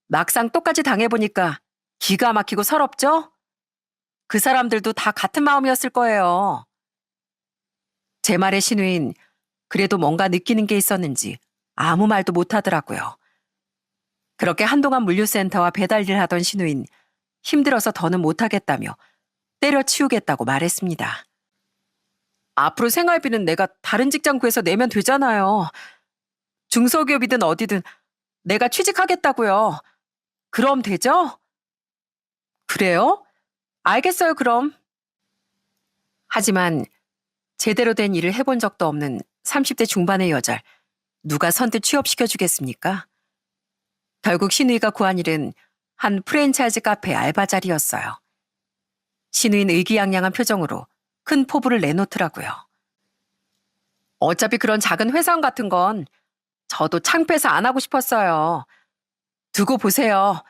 S1: 막상 똑같이 당해보니까 기가 막히고 서럽죠? 그 사람들도 다 같은 마음이었을 거예요. 제 말에 신우인 그래도 뭔가 느끼는 게 있었는지 아무 말도 못하더라고요. 그렇게 한동안 물류센터와 배달일을 하던 신우인 힘들어서 더는 못하겠다며 때려치우겠다고 말했습니다. 앞으로 생활비는 내가 다른 직장 구해서 내면 되잖아요. 중소기업이든 어디든 내가 취직하겠다고요. 그럼 되죠? 그래요? 알겠어요, 그럼. 하지만 제대로 된 일을 해본 적도 없는 30대 중반의 여자를 누가 선뜻 취업시켜주겠습니까? 결국 신우이가 구한 일은 한 프랜차이즈 카페 알바 자리였어요. 신우이는 의기양양한 표정으로 큰 포부를 내놓더라고요. 어차피 그런 작은 회사원 같은 건 저도 창피해서 안 하고 싶었어요. 두고 보세요.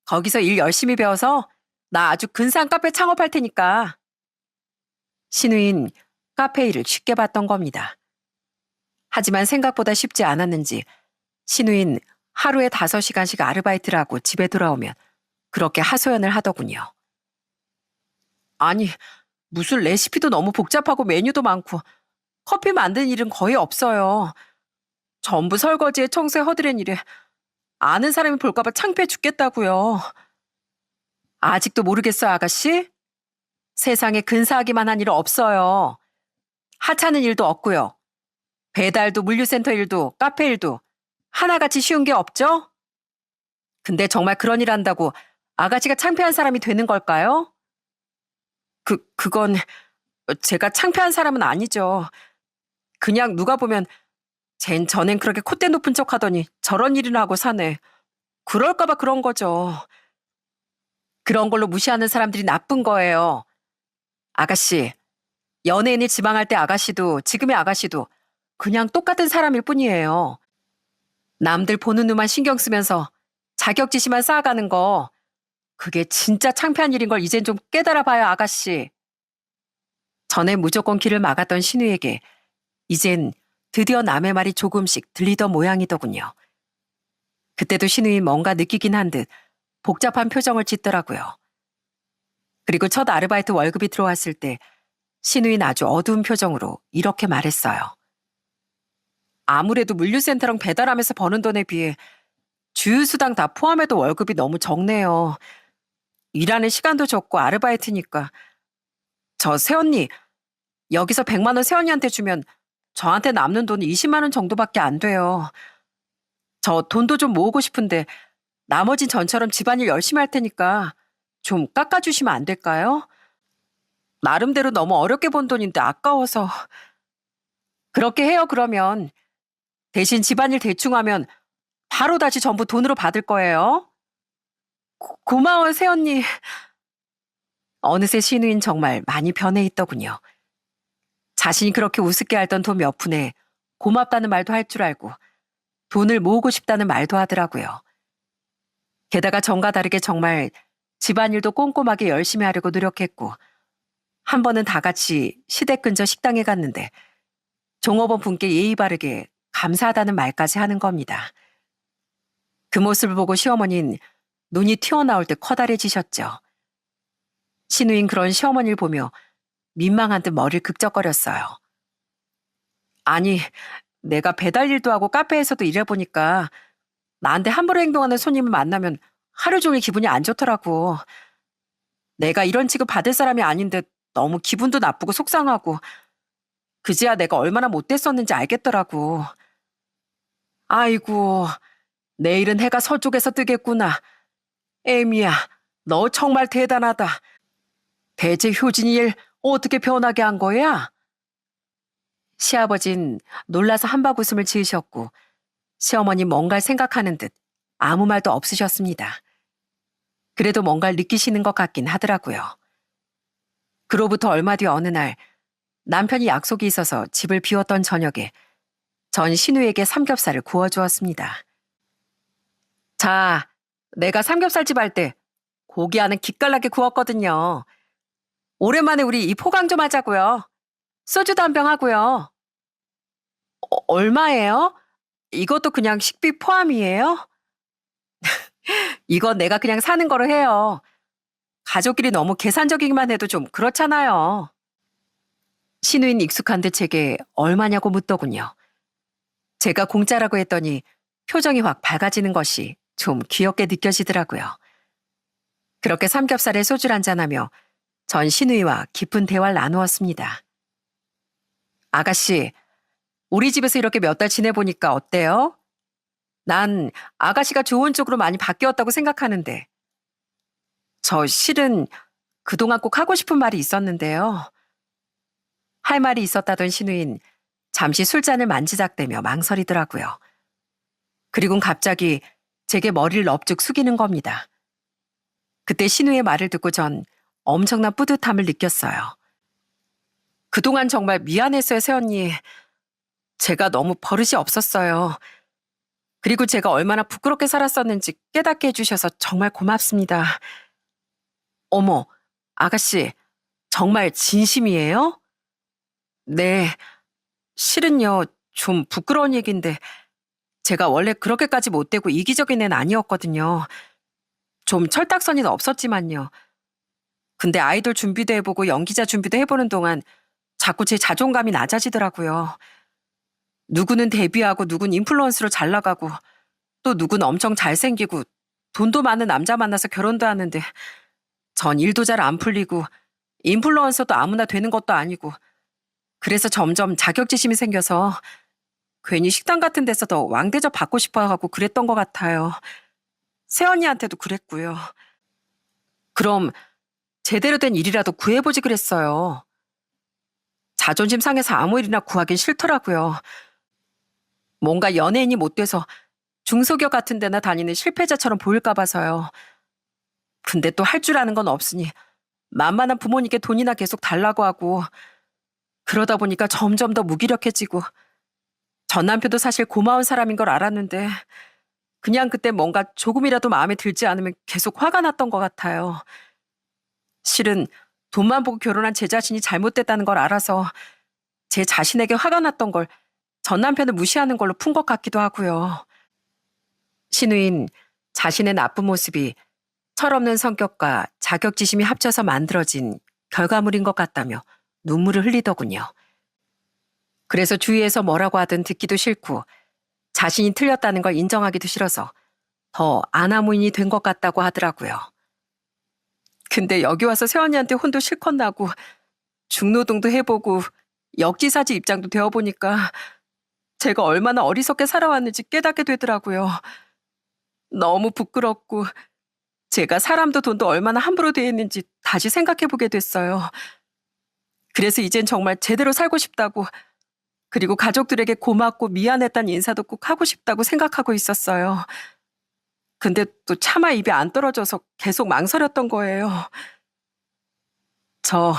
S1: 거기서 일 열심히 배워서 나 아주 근사한 카페 창업할 테니까. 신우인 카페 일을 쉽게 봤던 겁니다. 하지만 생각보다 쉽지 않았는지 신우인 하루에 5시간씩 아르바이트를 하고 집에 돌아오면 그렇게 하소연을 하더군요. 아니, 무슨 레시피도 너무 복잡하고 메뉴도 많고 커피 만드는 일은 거의 없어요. 전부 설거지에 청소에 허드렛 일에 아는 사람이 볼까봐 창피해 죽겠다고요. 아직도 모르겠어요, 아가씨? 세상에 근사하기만 한 일은 없어요. 하찮은 일도 없고요. 배달도 물류센터 일도 카페 일도 하나같이 쉬운 게 없죠? 근데 정말 그런 일 한다고 아가씨가 창피한 사람이 되는 걸까요? 그건 제가 창피한 사람은 아니죠. 그냥 누가 보면 쟨 전엔 그렇게 콧대 높은 척 하더니 저런 일이나 하고 사네. 그럴까봐 그런 거죠. 그런 걸로 무시하는 사람들이 나쁜 거예요. 아가씨, 연예인이 지망할 때 아가씨도 지금의 아가씨도 그냥 똑같은 사람일 뿐이에요. 남들 보는 눈만 신경 쓰면서 자격지심만 쌓아가는 거, 그게 진짜 창피한 일인 걸 이젠 좀 깨달아 봐요, 아가씨. 전에 무조건 길을 막았던 신우에게 이젠 드디어 남의 말이 조금씩 들리던 모양이더군요. 그때도 신우이 뭔가 느끼긴 한 듯 복잡한 표정을 짓더라고요. 그리고 첫 아르바이트 월급이 들어왔을 때 신우이는 아주 어두운 표정으로 이렇게 말했어요. 아무래도 물류센터랑 배달하면서 버는 돈에 비해 주유수당 다 포함해도 월급이 너무 적네요. 일하는 시간도 적고 아르바이트니까. 저 새언니, 여기서 100만 원 새언니한테 주면 저한테 남는 돈은 20만 원 정도밖에 안 돼요. 저 돈도 좀 모으고 싶은데 나머진 전처럼 집안일 열심히 할 테니까 좀 깎아주시면 안 될까요? 나름대로 너무 어렵게 번 돈인데 아까워서. 그렇게 해요, 그러면. 대신 집안일 대충 하면 바로 다시 전부 돈으로 받을 거예요. 고마워요, 새언니. 어느새 신우인 정말 많이 변해 있더군요. 자신이 그렇게 우습게 알던 돈 몇 푼에 고맙다는 말도 할 줄 알고 돈을 모으고 싶다는 말도 하더라고요. 게다가 전과 다르게 정말 집안일도 꼼꼼하게 열심히 하려고 노력했고 한 번은 다 같이 시댁 근처 식당에 갔는데 종업원 분께 예의 바르게 감사하다는 말까지 하는 겁니다. 그 모습을 보고 시어머니는 눈이 튀어나올 듯 커다래지셨죠. 신우인 그런 시어머니를 보며 민망한 듯 머리를 극적거렸어요. 아니, 내가 배달 일도 하고 카페에서도 일해보니까 나한테 함부로 행동하는 손님을 만나면 하루 종일 기분이 안 좋더라고. 내가 이런 취급 받을 사람이 아닌데 너무 기분도 나쁘고 속상하고 그제야 내가 얼마나 못됐었는지 알겠더라고. 아이고, 내일은 해가 서쪽에서 뜨겠구나. 에미야, 너 정말 대단하다. 대체 효진이 일 어떻게 변하게 한 거야? 시아버진 놀라서 한박 웃음을 지으셨고 시어머니 뭔가를 생각하는 듯 아무 말도 없으셨습니다. 그래도 뭔가를 느끼시는 것 같긴 하더라고요. 그로부터 얼마 뒤 어느 날 남편이 약속이 있어서 집을 비웠던 저녁에 전 신우에게 삼겹살을 구워주었습니다. 자, 내가 삼겹살집 할 때 고기 안은 기깔나게 구웠거든요. 오랜만에 우리 이 포강 좀 하자고요. 소주도 한 병 하고요. 얼마예요? 이것도 그냥 식비 포함이에요? 이건 내가 그냥 사는 거로 해요. 가족끼리 너무 계산적이기만 해도 좀 그렇잖아요. 신우인 익숙한 듯 제게 얼마냐고 묻더군요. 제가 공짜라고 했더니 표정이 확 밝아지는 것이 좀 귀엽게 느껴지더라고요. 그렇게 삼겹살에 소주를 한잔하며 전 신우이와 깊은 대화를 나누었습니다. 아가씨, 우리 집에서 이렇게 몇 달 지내보니까 어때요? 난 아가씨가 좋은 쪽으로 많이 바뀌었다고 생각하는데. 저 실은 그동안 꼭 하고 싶은 말이 있었는데요. 할 말이 있었다던 신우인 잠시 술잔을 만지작대며 망설이더라고요. 그리곤 갑자기 제게 머리를 넙죽 숙이는 겁니다. 그때 신우의 말을 듣고 전 엄청난 뿌듯함을 느꼈어요. 그동안 정말 미안했어요, 새언니. 제가 너무 버릇이 없었어요. 그리고 제가 얼마나 부끄럽게 살았었는지 깨닫게 해주셔서 정말 고맙습니다. 어머, 아가씨, 정말 진심이에요? 네, 실은요, 좀 부끄러운 얘기인데 제가 원래 그렇게까지 못되고 이기적인 애는 아니었거든요. 좀 철딱서니는 없었지만요. 근데 아이돌 준비도 해보고 연기자 준비도 해보는 동안 자꾸 제 자존감이 낮아지더라고요. 누구는 데뷔하고 누군 인플루언서로 잘 나가고 또 누군 엄청 잘생기고 돈도 많은 남자 만나서 결혼도 하는데 전 일도 잘 안 풀리고 인플루언서도 아무나 되는 것도 아니고 그래서 점점 자격지심이 생겨서 괜히 식당 같은 데서 더 왕대접 받고 싶어 하고 그랬던 것 같아요. 새언니한테도 그랬고요. 그럼 제대로 된 일이라도 구해보지 그랬어요. 자존심 상해서 아무 일이나 구하긴 싫더라고요. 뭔가 연예인이 못 돼서 중소기업 같은 데나 다니는 실패자처럼 보일까 봐서요. 근데 또 할 줄 아는 건 없으니 만만한 부모님께 돈이나 계속 달라고 하고 그러다 보니까 점점 더 무기력해지고 전 남편도 사실 고마운 사람인 걸 알았는데 그냥 그때 뭔가 조금이라도 마음에 들지 않으면 계속 화가 났던 것 같아요. 실은 돈만 보고 결혼한 제 자신이 잘못됐다는 걸 알아서 제 자신에게 화가 났던 걸 전 남편을 무시하는 걸로 푼 것 같기도 하고요. 신우인 자신의 나쁜 모습이 철없는 성격과 자격지심이 합쳐서 만들어진 결과물인 것 같다며 눈물을 흘리더군요. 그래서 주위에서 뭐라고 하든 듣기도 싫고 자신이 틀렸다는 걸 인정하기도 싫어서 더 아나무인이 된 것 같다고 하더라고요. 근데 여기 와서 새언니한테 혼도 실컷 나고 중노동도 해보고 역지사지 입장도 되어보니까 제가 얼마나 어리석게 살아왔는지 깨닫게 되더라고요. 너무 부끄럽고 제가 사람도 돈도 얼마나 함부로 대했는지 다시 생각해보게 됐어요. 그래서 이젠 정말 제대로 살고 싶다고, 그리고 가족들에게 고맙고 미안했다는 인사도 꼭 하고 싶다고 생각하고 있었어요. 근데 또 차마 입이 안 떨어져서 계속 망설였던 거예요. 저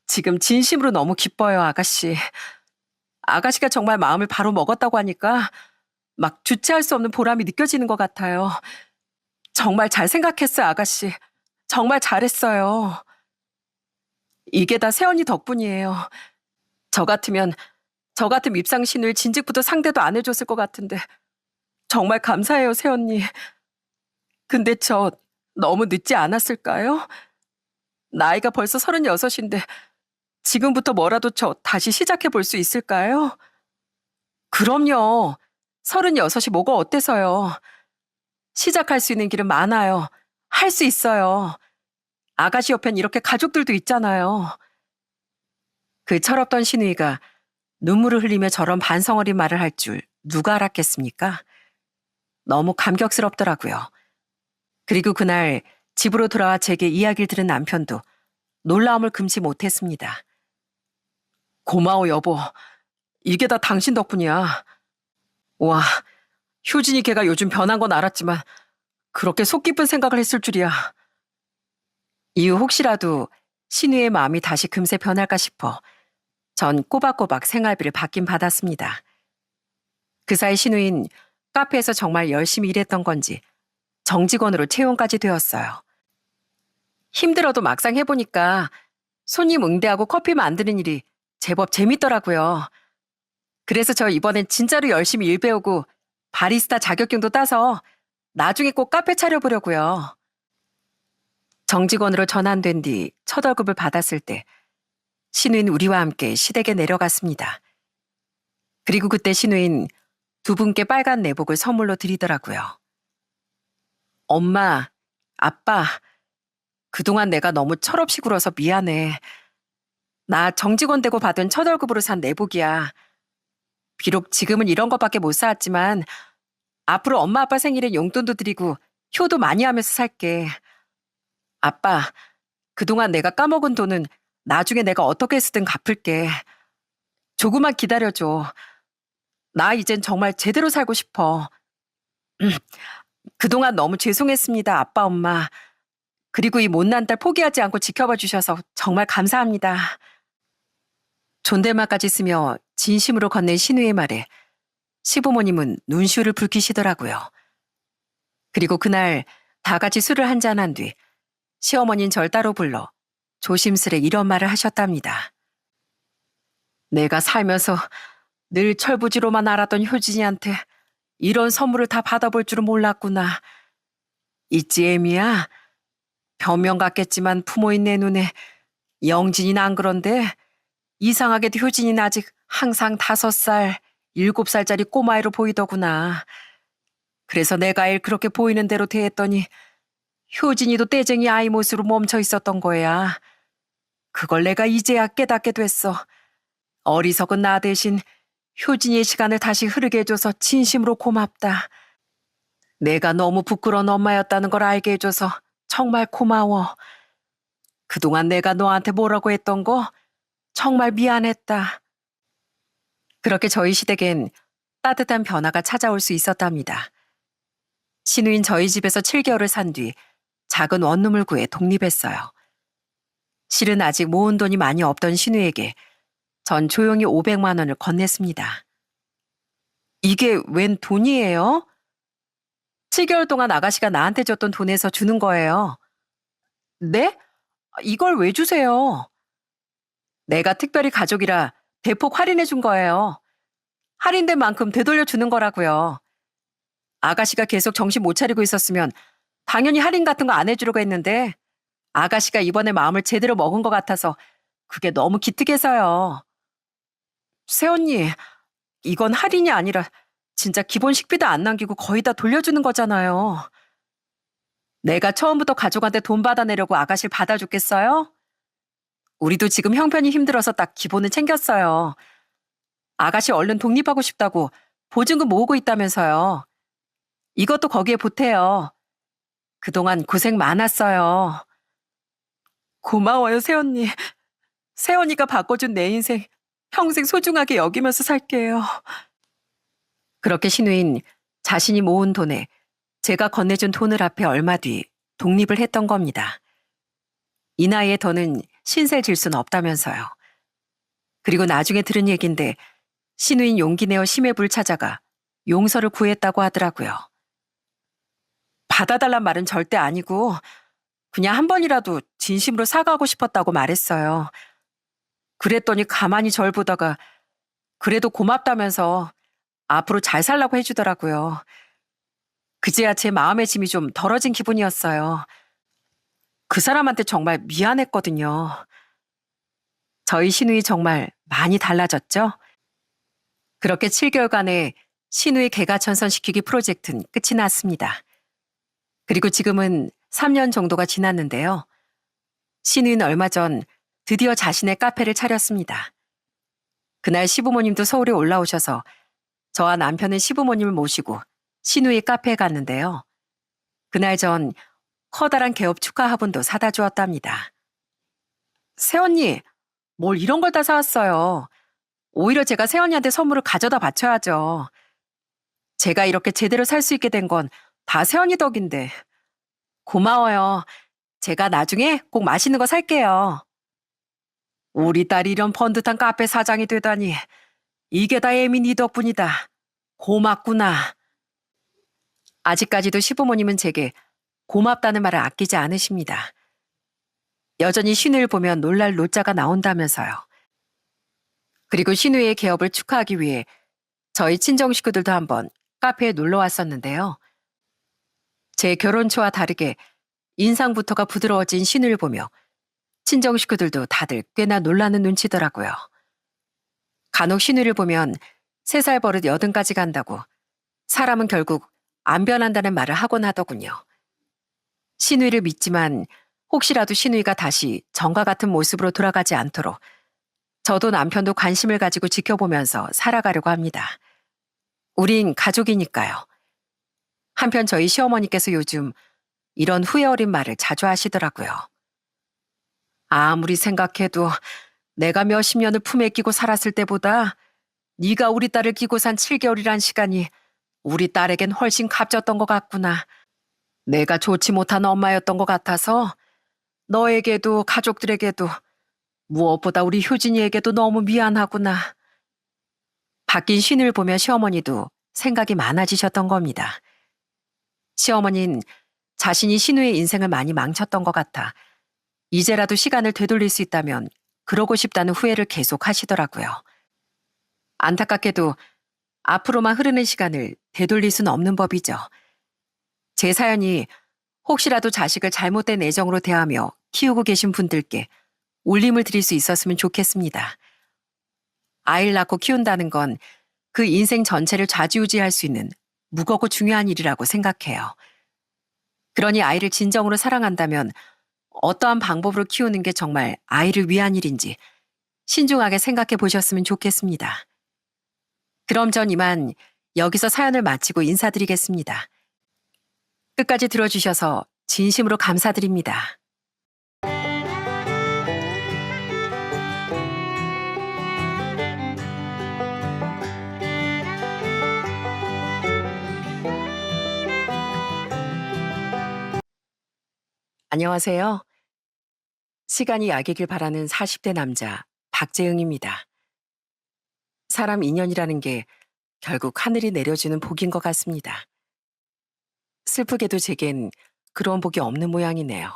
S1: 지금 진심으로 너무 기뻐요, 아가씨. 아가씨가 정말 마음을 바로 먹었다고 하니까 막 주체할 수 없는 보람이 느껴지는 것 같아요. 정말 잘 생각했어요, 아가씨. 정말 잘했어요. 이게 다 새언니 덕분이에요. 저 같으면 저 같은 밉상신을 진즉부터 상대도 안 해줬을 것 같은데 정말 감사해요, 새언니. 근데 저 너무 늦지 않았을까요? 나이가 벌써 36인데 지금부터 뭐라도 저 다시 시작해 볼 수 있을까요? 그럼요. 36이 뭐가 어때서요. 시작할 수 있는 길은 많아요. 할 수 있어요. 아가씨 옆엔 이렇게 가족들도 있잖아요. 그 철없던 신우이가 눈물을 흘리며 저런 반성어린 말을 할 줄 누가 알았겠습니까? 너무 감격스럽더라고요. 그리고 그날 집으로 돌아와 제게 이야기를 들은 남편도 놀라움을 금치 못했습니다. 고마워, 여보. 이게 다 당신 덕분이야. 와, 효진이 걔가 요즘 변한 건 알았지만 그렇게 속 깊은 생각을 했을 줄이야. 이후 혹시라도 신우의 마음이 다시 금세 변할까 싶어 전 꼬박꼬박 생활비를 받긴 받았습니다. 그 사이 신우인 카페에서 정말 열심히 일했던 건지 정직원으로 채용까지 되었어요. 힘들어도 막상 해보니까 손님 응대하고 커피 만드는 일이 제법 재밌더라고요. 그래서 저 이번엔 진짜로 열심히 일 배우고 바리스타 자격증도 따서 나중에 꼭 카페 차려보려고요. 정직원으로 전환된 뒤 첫 월급을 받았을 때 신우인 우리와 함께 시댁에 내려갔습니다. 그리고 그때 신우인 두 분께 빨간 내복을 선물로 드리더라고요. 엄마, 아빠, 그동안 내가 너무 철없이 굴어서 미안해. 나 정직원 되고 받은 첫 월급으로 산 내복이야. 비록 지금은 이런 것밖에 못 사왔지만 앞으로 엄마 아빠 생일엔 용돈도 드리고 효도 많이 하면서 살게. 아빠, 그동안 내가 까먹은 돈은 나중에 내가 어떻게 쓰든 갚을게. 조금만 기다려줘. 나 이젠 정말 제대로 살고 싶어. 그동안 너무 죄송했습니다, 아빠, 엄마. 그리고 이 못난 딸 포기하지 않고 지켜봐 주셔서 정말 감사합니다. 존댓말까지 쓰며 진심으로 건넨 신우의 말에 시부모님은 눈시울을 붉히시더라고요. 그리고 그날 다 같이 술을 한잔한 뒤 시어머니는 절 따로 불러 조심스레 이런 말을 하셨답니다. 내가 살면서 늘 철부지로만 알았던 효진이한테 이런 선물을 다 받아볼 줄은 몰랐구나. 있지, 애미야. 변명 같겠지만 부모인 내 눈에 영진이는 안 그런데 이상하게도 효진이는 아직 항상 5살, 7살짜리 꼬마애로 보이더구나. 그래서 내가 일 그렇게 보이는 대로 대했더니 효진이도 떼쟁이 아이 모습으로 멈춰 있었던 거야. 그걸 내가 이제야 깨닫게 됐어. 어리석은 나 대신 효진이의 시간을 다시 흐르게 해줘서 진심으로 고맙다. 내가 너무 부끄러운 엄마였다는 걸 알게 해줘서 정말 고마워. 그동안 내가 너한테 뭐라고 했던 거 정말 미안했다. 그렇게 저희 시댁엔 따뜻한 변화가 찾아올 수 있었답니다. 신우인 저희 집에서 7개월을 산 뒤 작은 원룸을 구해 독립했어요. 실은 아직 모은 돈이 많이 없던 신우에게 전 조용히 500만 원을 건넸습니다. 이게 웬 돈이에요? 7개월 동안 아가씨가 나한테 줬던 돈에서 주는 거예요. 네? 이걸 왜 주세요? 내가 특별히 가족이라 대폭 할인해 준 거예요. 할인된 만큼 되돌려 주는 거라고요. 아가씨가 계속 정신 못 차리고 있었으면 당연히 할인 같은 거 안 해주려고 했는데 아가씨가 이번에 마음을 제대로 먹은 것 같아서 그게 너무 기특해서요. 새언니, 이건 할인이 아니라 진짜 기본 식비도 안 남기고 거의 다 돌려주는 거잖아요. 내가 처음부터 가족한테 돈 받아내려고 아가씨를 받아줬겠어요? 우리도 지금 형편이 힘들어서 딱 기본은 챙겼어요. 아가씨 얼른 독립하고 싶다고 보증금 모으고 있다면서요. 이것도 거기에 보태요. 그동안 고생 많았어요. 고마워요, 새언니. 새언니가 바꿔준 내 인생 평생 소중하게 여기면서 살게요. 그렇게 신우인 자신이 모은 돈에 제가 건네준 돈을 앞에 얼마 뒤 독립을 했던 겁니다. 이 나이에 더는 신세 질 순 없다면서요. 그리고 나중에 들은 얘긴데 신우인 용기 내어 심해부를 찾아가 용서를 구했다고 하더라고요. 받아달란 말은 절대 아니고 그냥 한 번이라도 진심으로 사과하고 싶었다고 말했어요. 그랬더니 가만히 절 보다가 그래도 고맙다면서 앞으로 잘 살라고 해주더라고요. 그제야 제 마음의 짐이 좀 덜어진 기분이었어요. 그 사람한테 정말 미안했거든요. 저희 신우이 정말 많이 달라졌죠? 그렇게 7개월간의 신우이 개가천선시키기 프로젝트는 끝이 났습니다. 그리고 지금은 3년 정도가 지났는데요. 신우이는 얼마 전 드디어 자신의 카페를 차렸습니다. 그날 시부모님도 서울에 올라오셔서 저와 남편은 시부모님을 모시고 신우이 카페에 갔는데요. 그날 전 커다란 개업 축하 화분도 사다 주었답니다. 새언니, 뭘 이런 걸 다 사왔어요. 오히려 제가 새언니한테 선물을 가져다 바쳐야죠. 제가 이렇게 제대로 살 수 있게 된 건 다 새언니 덕인데. 고마워요. 제가 나중에 꼭 맛있는 거 살게요. 우리 딸이 이런 번듯한 카페 사장이 되다니. 이게 다 애미 네 덕분이다. 고맙구나. 아직까지도 시부모님은 제게 고맙다는 말을 아끼지 않으십니다. 여전히 신우이를 보면 놀랄 노자가 나온다면서요. 그리고 신우이의 개업을 축하하기 위해 저희 친정 식구들도 한번 카페에 놀러 왔었는데요. 제 결혼 초와 다르게 인상부터가 부드러워진 신우이를 보며 친정 식구들도 다들 꽤나 놀라는 눈치더라고요. 간혹 신우이를 보면 3살 버릇 80까지 간다고 사람은 결국 안 변한다는 말을 하곤 하더군요. 신우이를 믿지만 혹시라도 신우이가 다시 전과 같은 모습으로 돌아가지 않도록 저도 남편도 관심을 가지고 지켜보면서 살아가려고 합니다. 우린 가족이니까요. 한편 저희 시어머니께서 요즘 이런 후회 어린 말을 자주 하시더라고요. 아무리 생각해도 내가 몇십 년을 품에 끼고 살았을 때보다 네가 우리 딸을 끼고 산 7개월이란 시간이 우리 딸에겐 훨씬 값졌던 것 같구나. 내가 좋지 못한 엄마였던 것 같아서 너에게도 가족들에게도 무엇보다 우리 효진이에게도 너무 미안하구나. 바뀐 신을 보며 시어머니도 생각이 많아지셨던 겁니다. 시어머니는 자신이 신우의 인생을 많이 망쳤던 것 같아 이제라도 시간을 되돌릴 수 있다면 그러고 싶다는 후회를 계속 하시더라고요. 안타깝게도 앞으로만 흐르는 시간을 되돌릴 수는 없는 법이죠. 제 사연이 혹시라도 자식을 잘못된 애정으로 대하며 키우고 계신 분들께 울림을 드릴 수 있었으면 좋겠습니다. 아이를 낳고 키운다는 건 그 인생 전체를 좌지우지할 수 있는 무겁고 중요한 일이라고 생각해요. 그러니 아이를 진정으로 사랑한다면 어떠한 방법으로 키우는 게 정말 아이를 위한 일인지 신중하게 생각해 보셨으면 좋겠습니다. 그럼 전 이만 여기서 사연을 마치고 인사드리겠습니다. 끝까지 들어주셔서 진심으로 감사드립니다. 안녕하세요. 시간이 약이길 바라는 40대 남자 박재응입니다. 사람 인연이라는 게 결국 하늘이 내려주는 복인 것 같습니다. 슬프게도 제겐 그런 복이 없는 모양이네요.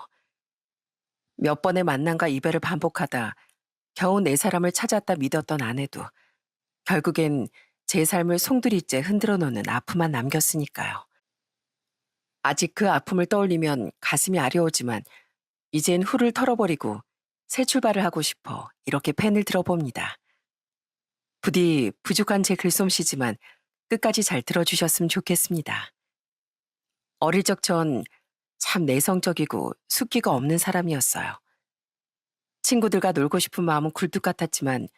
S1: 몇 번의 만남과 이별을 반복하다 겨우 내 사람을 찾았다 믿었던 아내도 결국엔 제 삶을 송두리째 흔들어 놓는 아픔만 남겼으니까요. 아직 그 아픔을 떠올리면 가슴이 아려오지만 이젠 후를 털어버리고 새 출발을 하고 싶어 이렇게 펜을 들어봅니다. 부디 부족한 제 글솜씨지만 끝까지 잘 들어주셨으면 좋겠습니다. 어릴 적 전 참 내성적이고 숫기가 없는 사람이었어요. 친구들과 놀고 싶은 마음은 굴뚝 같았지만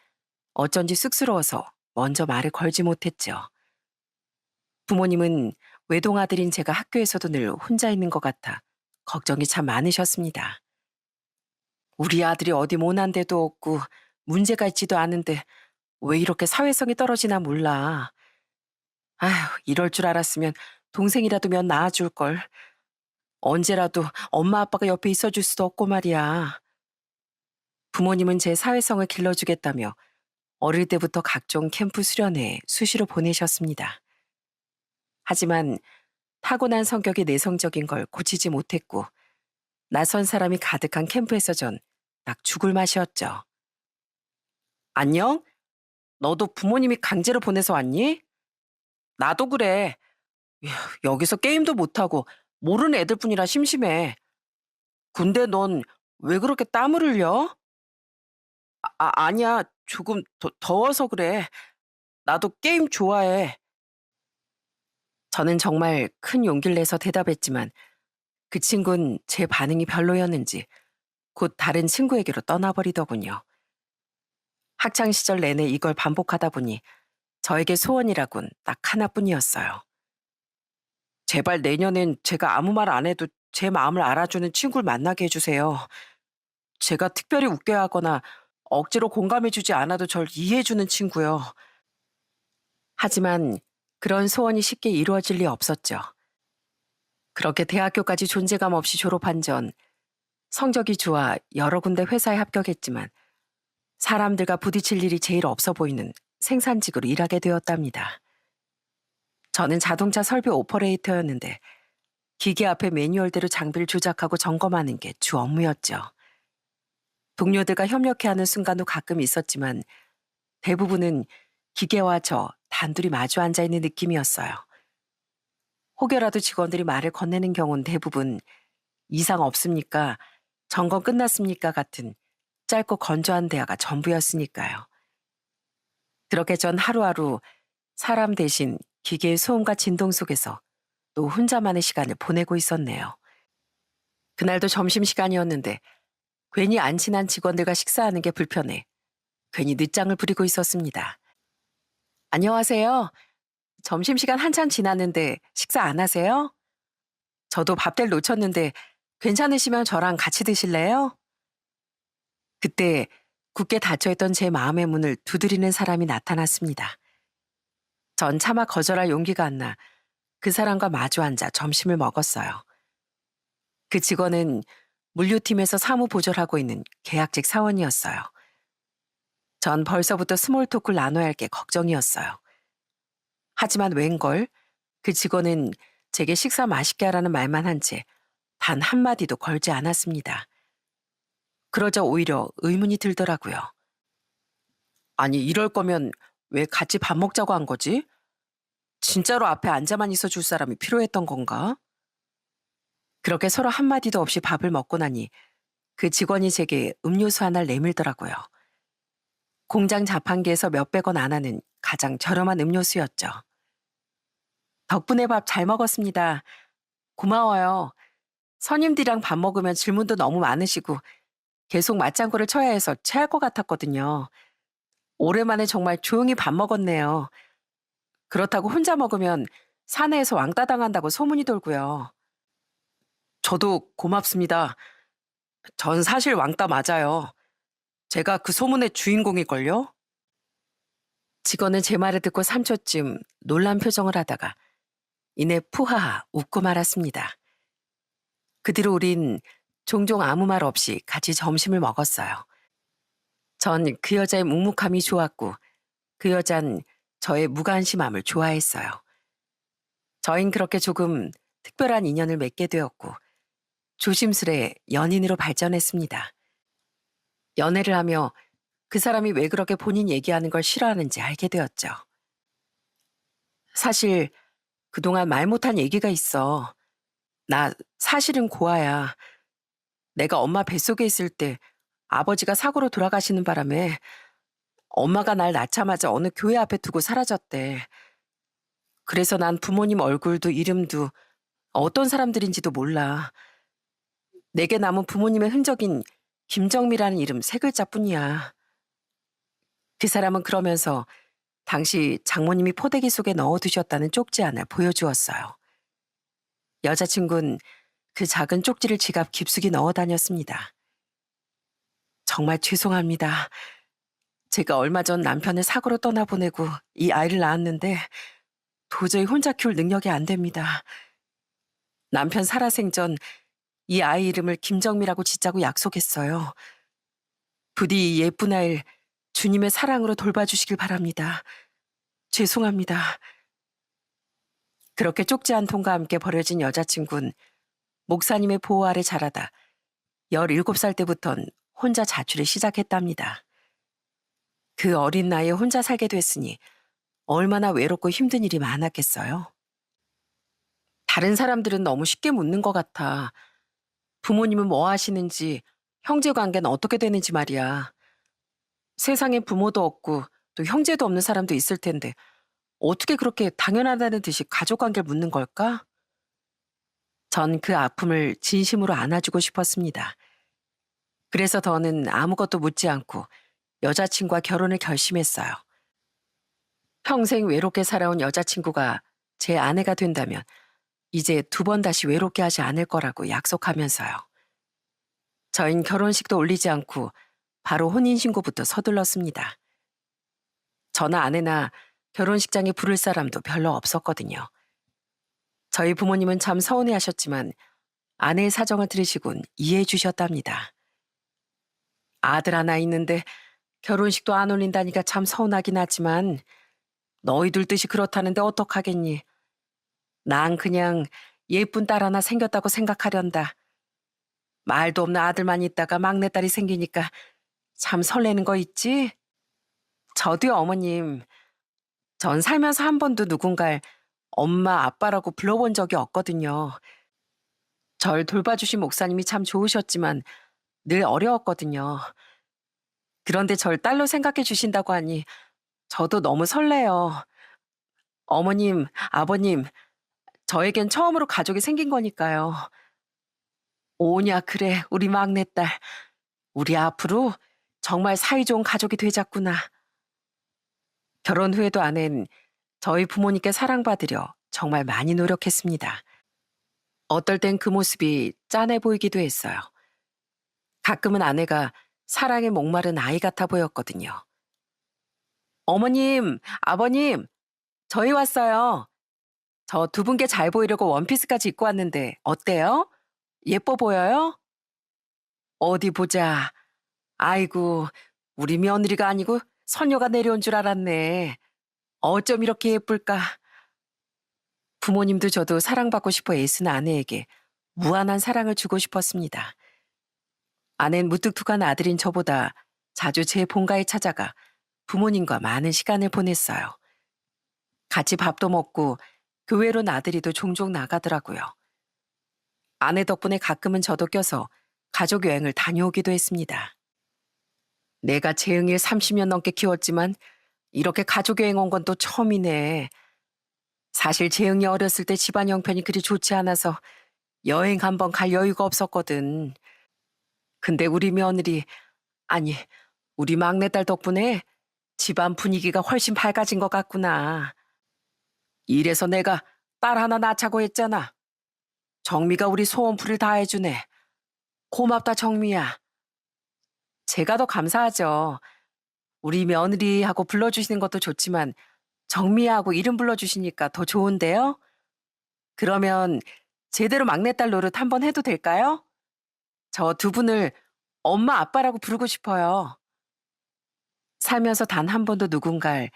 S1: 어쩐지 쑥스러워서 먼저 말을 걸지 못했죠. 부모님은 외동아들인 제가 학교에서도 늘 혼자 있는 것 같아 걱정이 참 많으셨습니다. 우리 아들이 어디 모난 데도 없고 문제가 있지도 않은데 왜 이렇게 사회성이 떨어지나 몰라. 아휴, 이럴 줄 알았으면 동생이라도 몇 낳아줄 걸. 언제라도 엄마 아빠가 옆에 있어줄 수도 없고 말이야. 부모님은 제 사회성을 길러주겠다며 어릴 때부터 각종 캠프 수련회에 수시로 보내셨습니다. 하지만 타고난 성격이 내성적인 걸 고치지 못했고 낯선 사람이 가득한 캠프에서 전 딱 죽을 맛이었죠. 안녕? 너도 부모님이 강제로 보내서 왔니? 나도 그래. 휴, 여기서 게임도 못하고 모르는 애들뿐이라 심심해. 근데 넌 왜 그렇게 땀을 흘려? 아니야. 조금 더워서 그래. 나도 게임 좋아해. 저는 정말 큰 용기를 내서 대답했지만 그 친구는 제 반응이 별로였는지 곧 다른 친구에게로 떠나버리더군요. 학창 시절 내내 이걸 반복하다 보니 저에게 소원이라곤 딱 하나뿐이었어요. 제발 내년엔 제가 아무 말 안 해도 제 마음을 알아주는 친구를 만나게 해주세요. 제가 특별히 웃겨야 하거나 억지로 공감해주지 않아도 절 이해해주는 친구요. 하지만 그런 소원이 쉽게 이루어질 리 없었죠. 그렇게 대학교까지 존재감 없이 졸업한 전 성적이 좋아 여러 군데 회사에 합격했지만 사람들과 부딪힐 일이 제일 없어 보이는 생산직으로 일하게 되었답니다. 저는 자동차 설비 오퍼레이터였는데 기계 앞에 매뉴얼대로 장비를 조작하고 점검하는 게 주 업무였죠. 동료들과 협력해야 하는 순간도 가끔 있었지만 대부분은 기계와 저 단둘이 마주 앉아 있는 느낌이었어요. 혹여라도 직원들이 말을 건네는 경우는 대부분 이상 없습니까? 점검 끝났습니까? 같은 짧고 건조한 대화가 전부였으니까요. 그렇게 전 하루하루 사람 대신 기계의 소음과 진동 속에서 또 혼자만의 시간을 보내고 있었네요. 그날도 점심시간이었는데 괜히 안 친한 직원들과 식사하는 게 불편해 괜히 늦장을 부리고 있었습니다. 안녕하세요. 점심시간 한참 지났는데 식사 안 하세요? 저도 밥 될 놓쳤는데 괜찮으시면 저랑 같이 드실래요? 그때 굳게 닫혀있던 제 마음의 문을 두드리는 사람이 나타났습니다. 전 차마 거절할 용기가 안 나 그 사람과 마주 앉아 점심을 먹었어요. 그 직원은 물류팀에서 사무 보조를 하고 있는 계약직 사원이었어요. 전 벌써부터 스몰 토크를 나눠야 할 게 걱정이었어요. 하지만 웬걸 그 직원은 제게 식사 맛있게 하라는 말만 한 채 단 한마디도 걸지 않았습니다. 그러자 오히려 의문이 들더라고요. 아니, 이럴 거면 왜 같이 밥 먹자고 한 거지? 진짜로 앞에 앉아만 있어 줄 사람이 필요했던 건가? 그렇게 서로 한마디도 없이 밥을 먹고 나니 그 직원이 제게 음료수 하나를 내밀더라고요. 공장 자판기에서 몇백 원 안 하는 가장 저렴한 음료수였죠. 덕분에 밥 잘 먹었습니다. 고마워요. 선임들이랑 밥 먹으면 질문도 너무 많으시고 계속 맞장구를 쳐야 해서 체할 것 같았거든요. 오랜만에 정말 조용히 밥 먹었네요. 그렇다고 혼자 먹으면 사내에서 왕따 당한다고 소문이 돌고요. 저도 고맙습니다. 전 사실 왕따 맞아요. 제가 그 소문의 주인공일걸요? 직원은 제 말을 듣고 3초쯤 놀란 표정을 하다가 이내 푸하하 웃고 말았습니다. 그 뒤로 우린 종종 아무 말 없이 같이 점심을 먹었어요. 전 그 여자의 묵묵함이 좋았고 그 여잔 저의 무관심함을 좋아했어요. 저흰 그렇게 조금 특별한 인연을 맺게 되었고 조심스레 연인으로 발전했습니다. 연애를 하며 그 사람이 왜 그렇게 본인 얘기하는 걸 싫어하는지 알게 되었죠. 사실 그동안 말 못한 얘기가 있어. 나 사실은 고아야. 내가 엄마 뱃속에 있을 때 아버지가 사고로 돌아가시는 바람에 엄마가 날 낳자마자 어느 교회 앞에 두고 사라졌대. 그래서 난 부모님 얼굴도 이름도 어떤 사람들인지도 몰라. 내게 남은 부모님의 흔적인 김정미라는 이름 세 글자뿐이야. 그 사람은 그러면서 당시 장모님이 포대기 속에 넣어두셨다는 쪽지 하나를 보여주었어요. 여자친구는 그 작은 쪽지를 지갑 깊숙이 넣어 다녔습니다. 정말 죄송합니다. 제가 얼마 전 남편을 사고로 떠나보내고 이 아이를 낳았는데 도저히 혼자 키울 능력이 안 됩니다. 남편 살아생전 이 아이 이름을 김정미라고 짓자고 약속했어요. 부디 이 예쁜 아이를 주님의 사랑으로 돌봐주시길 바랍니다. 죄송합니다. 그렇게 쪽지 한 통과 함께 버려진 여자친구는 목사님의 보호 아래 자라다 17살 때부턴 혼자 자취를 시작했답니다. 그 어린 나이에 혼자 살게 됐으니 얼마나 외롭고 힘든 일이 많았겠어요. 다른 사람들은 너무 쉽게 묻는 것 같아. 부모님은 뭐 하시는지, 형제 관계는 어떻게 되는지 말이야. 세상에 부모도 없고 또 형제도 없는 사람도 있을 텐데 어떻게 그렇게 당연하다는 듯이 가족 관계를 묻는 걸까? 전 그 아픔을 진심으로 안아주고 싶었습니다. 그래서 더는 아무것도 묻지 않고 여자친구와 결혼을 결심했어요. 평생 외롭게 살아온 여자친구가 제 아내가 된다면 이제 두 번 다시 외롭게 하지 않을 거라고 약속하면서요. 저흰 결혼식도 올리지 않고 바로 혼인신고부터 서둘렀습니다. 저나 아내나 결혼식장에 부를 사람도 별로 없었거든요. 저희 부모님은 참 서운해 하셨지만 아내의 사정을 들으시곤 이해해 주셨답니다. 아들 하나 있는데 결혼식도 안 올린다니까 참 서운하긴 하지만 너희들 뜻이 그렇다는데 어떡하겠니? 난 그냥 예쁜 딸 하나 생겼다고 생각하련다. 말도 없는 아들만 있다가 막내딸이 생기니까 참 설레는 거 있지? 저도요, 어머님. 전 살면서 한 번도 누군가를 엄마, 아빠라고 불러본 적이 없거든요. 절 돌봐주신 목사님이 참 좋으셨지만 늘 어려웠거든요. 그런데 절 딸로 생각해 주신다고 하니 저도 너무 설레요. 어머님, 아버님, 저에겐 처음으로 가족이 생긴 거니까요. 오냐, 그래, 우리 막내딸. 우리 앞으로 정말 사이좋은 가족이 되자꾸나. 결혼 후에도 아내는 저희 부모님께 사랑받으려 정말 많이 노력했습니다. 어떨 땐 그 모습이 짠해 보이기도 했어요. 가끔은 아내가 사랑에 목마른 아이 같아 보였거든요. 어머님, 아버님, 저희 왔어요. 저 두 분께 잘 보이려고 원피스까지 입고 왔는데 어때요? 예뻐 보여요? 어디 보자. 아이고, 우리 며느리가 아니고 선녀가 내려온 줄 알았네. 어쩜 이렇게 예쁠까? 부모님도 저도 사랑받고 싶어 애쓰는 아내에게 무한한 사랑을 주고 싶었습니다. 아내는 무뚝뚝한 아들인 저보다 자주 제 본가에 찾아가 부모님과 많은 시간을 보냈어요. 같이 밥도 먹고 교회로 나들이도 종종 나가더라고요. 아내 덕분에 가끔은 저도 껴서 가족 여행을 다녀오기도 했습니다. 내가 재흥이를 30년 넘게 키웠지만 이렇게 가족 여행 온 건 또 처음이네. 사실 재흥이 어렸을 때 집안 형편이 그리 좋지 않아서 여행 한번 갈 여유가 없었거든. 근데 우리 며느리, 아니, 우리 막내딸 덕분에 집안 분위기가 훨씬 밝아진 것 같구나. 이래서 내가 딸 하나 낳자고 했잖아. 정미가 우리 소원풀을 다 해주네. 고맙다, 정미야. 제가 더 감사하죠. 우리 며느리하고 불러주시는 것도 좋지만 정미하고 이름 불러주시니까 더 좋은데요? 그러면 제대로 막내딸 노릇 한번 해도 될까요? 저 두 분을 엄마, 아빠라고 부르고 싶어요. 살면서 단 한 번도 누군가를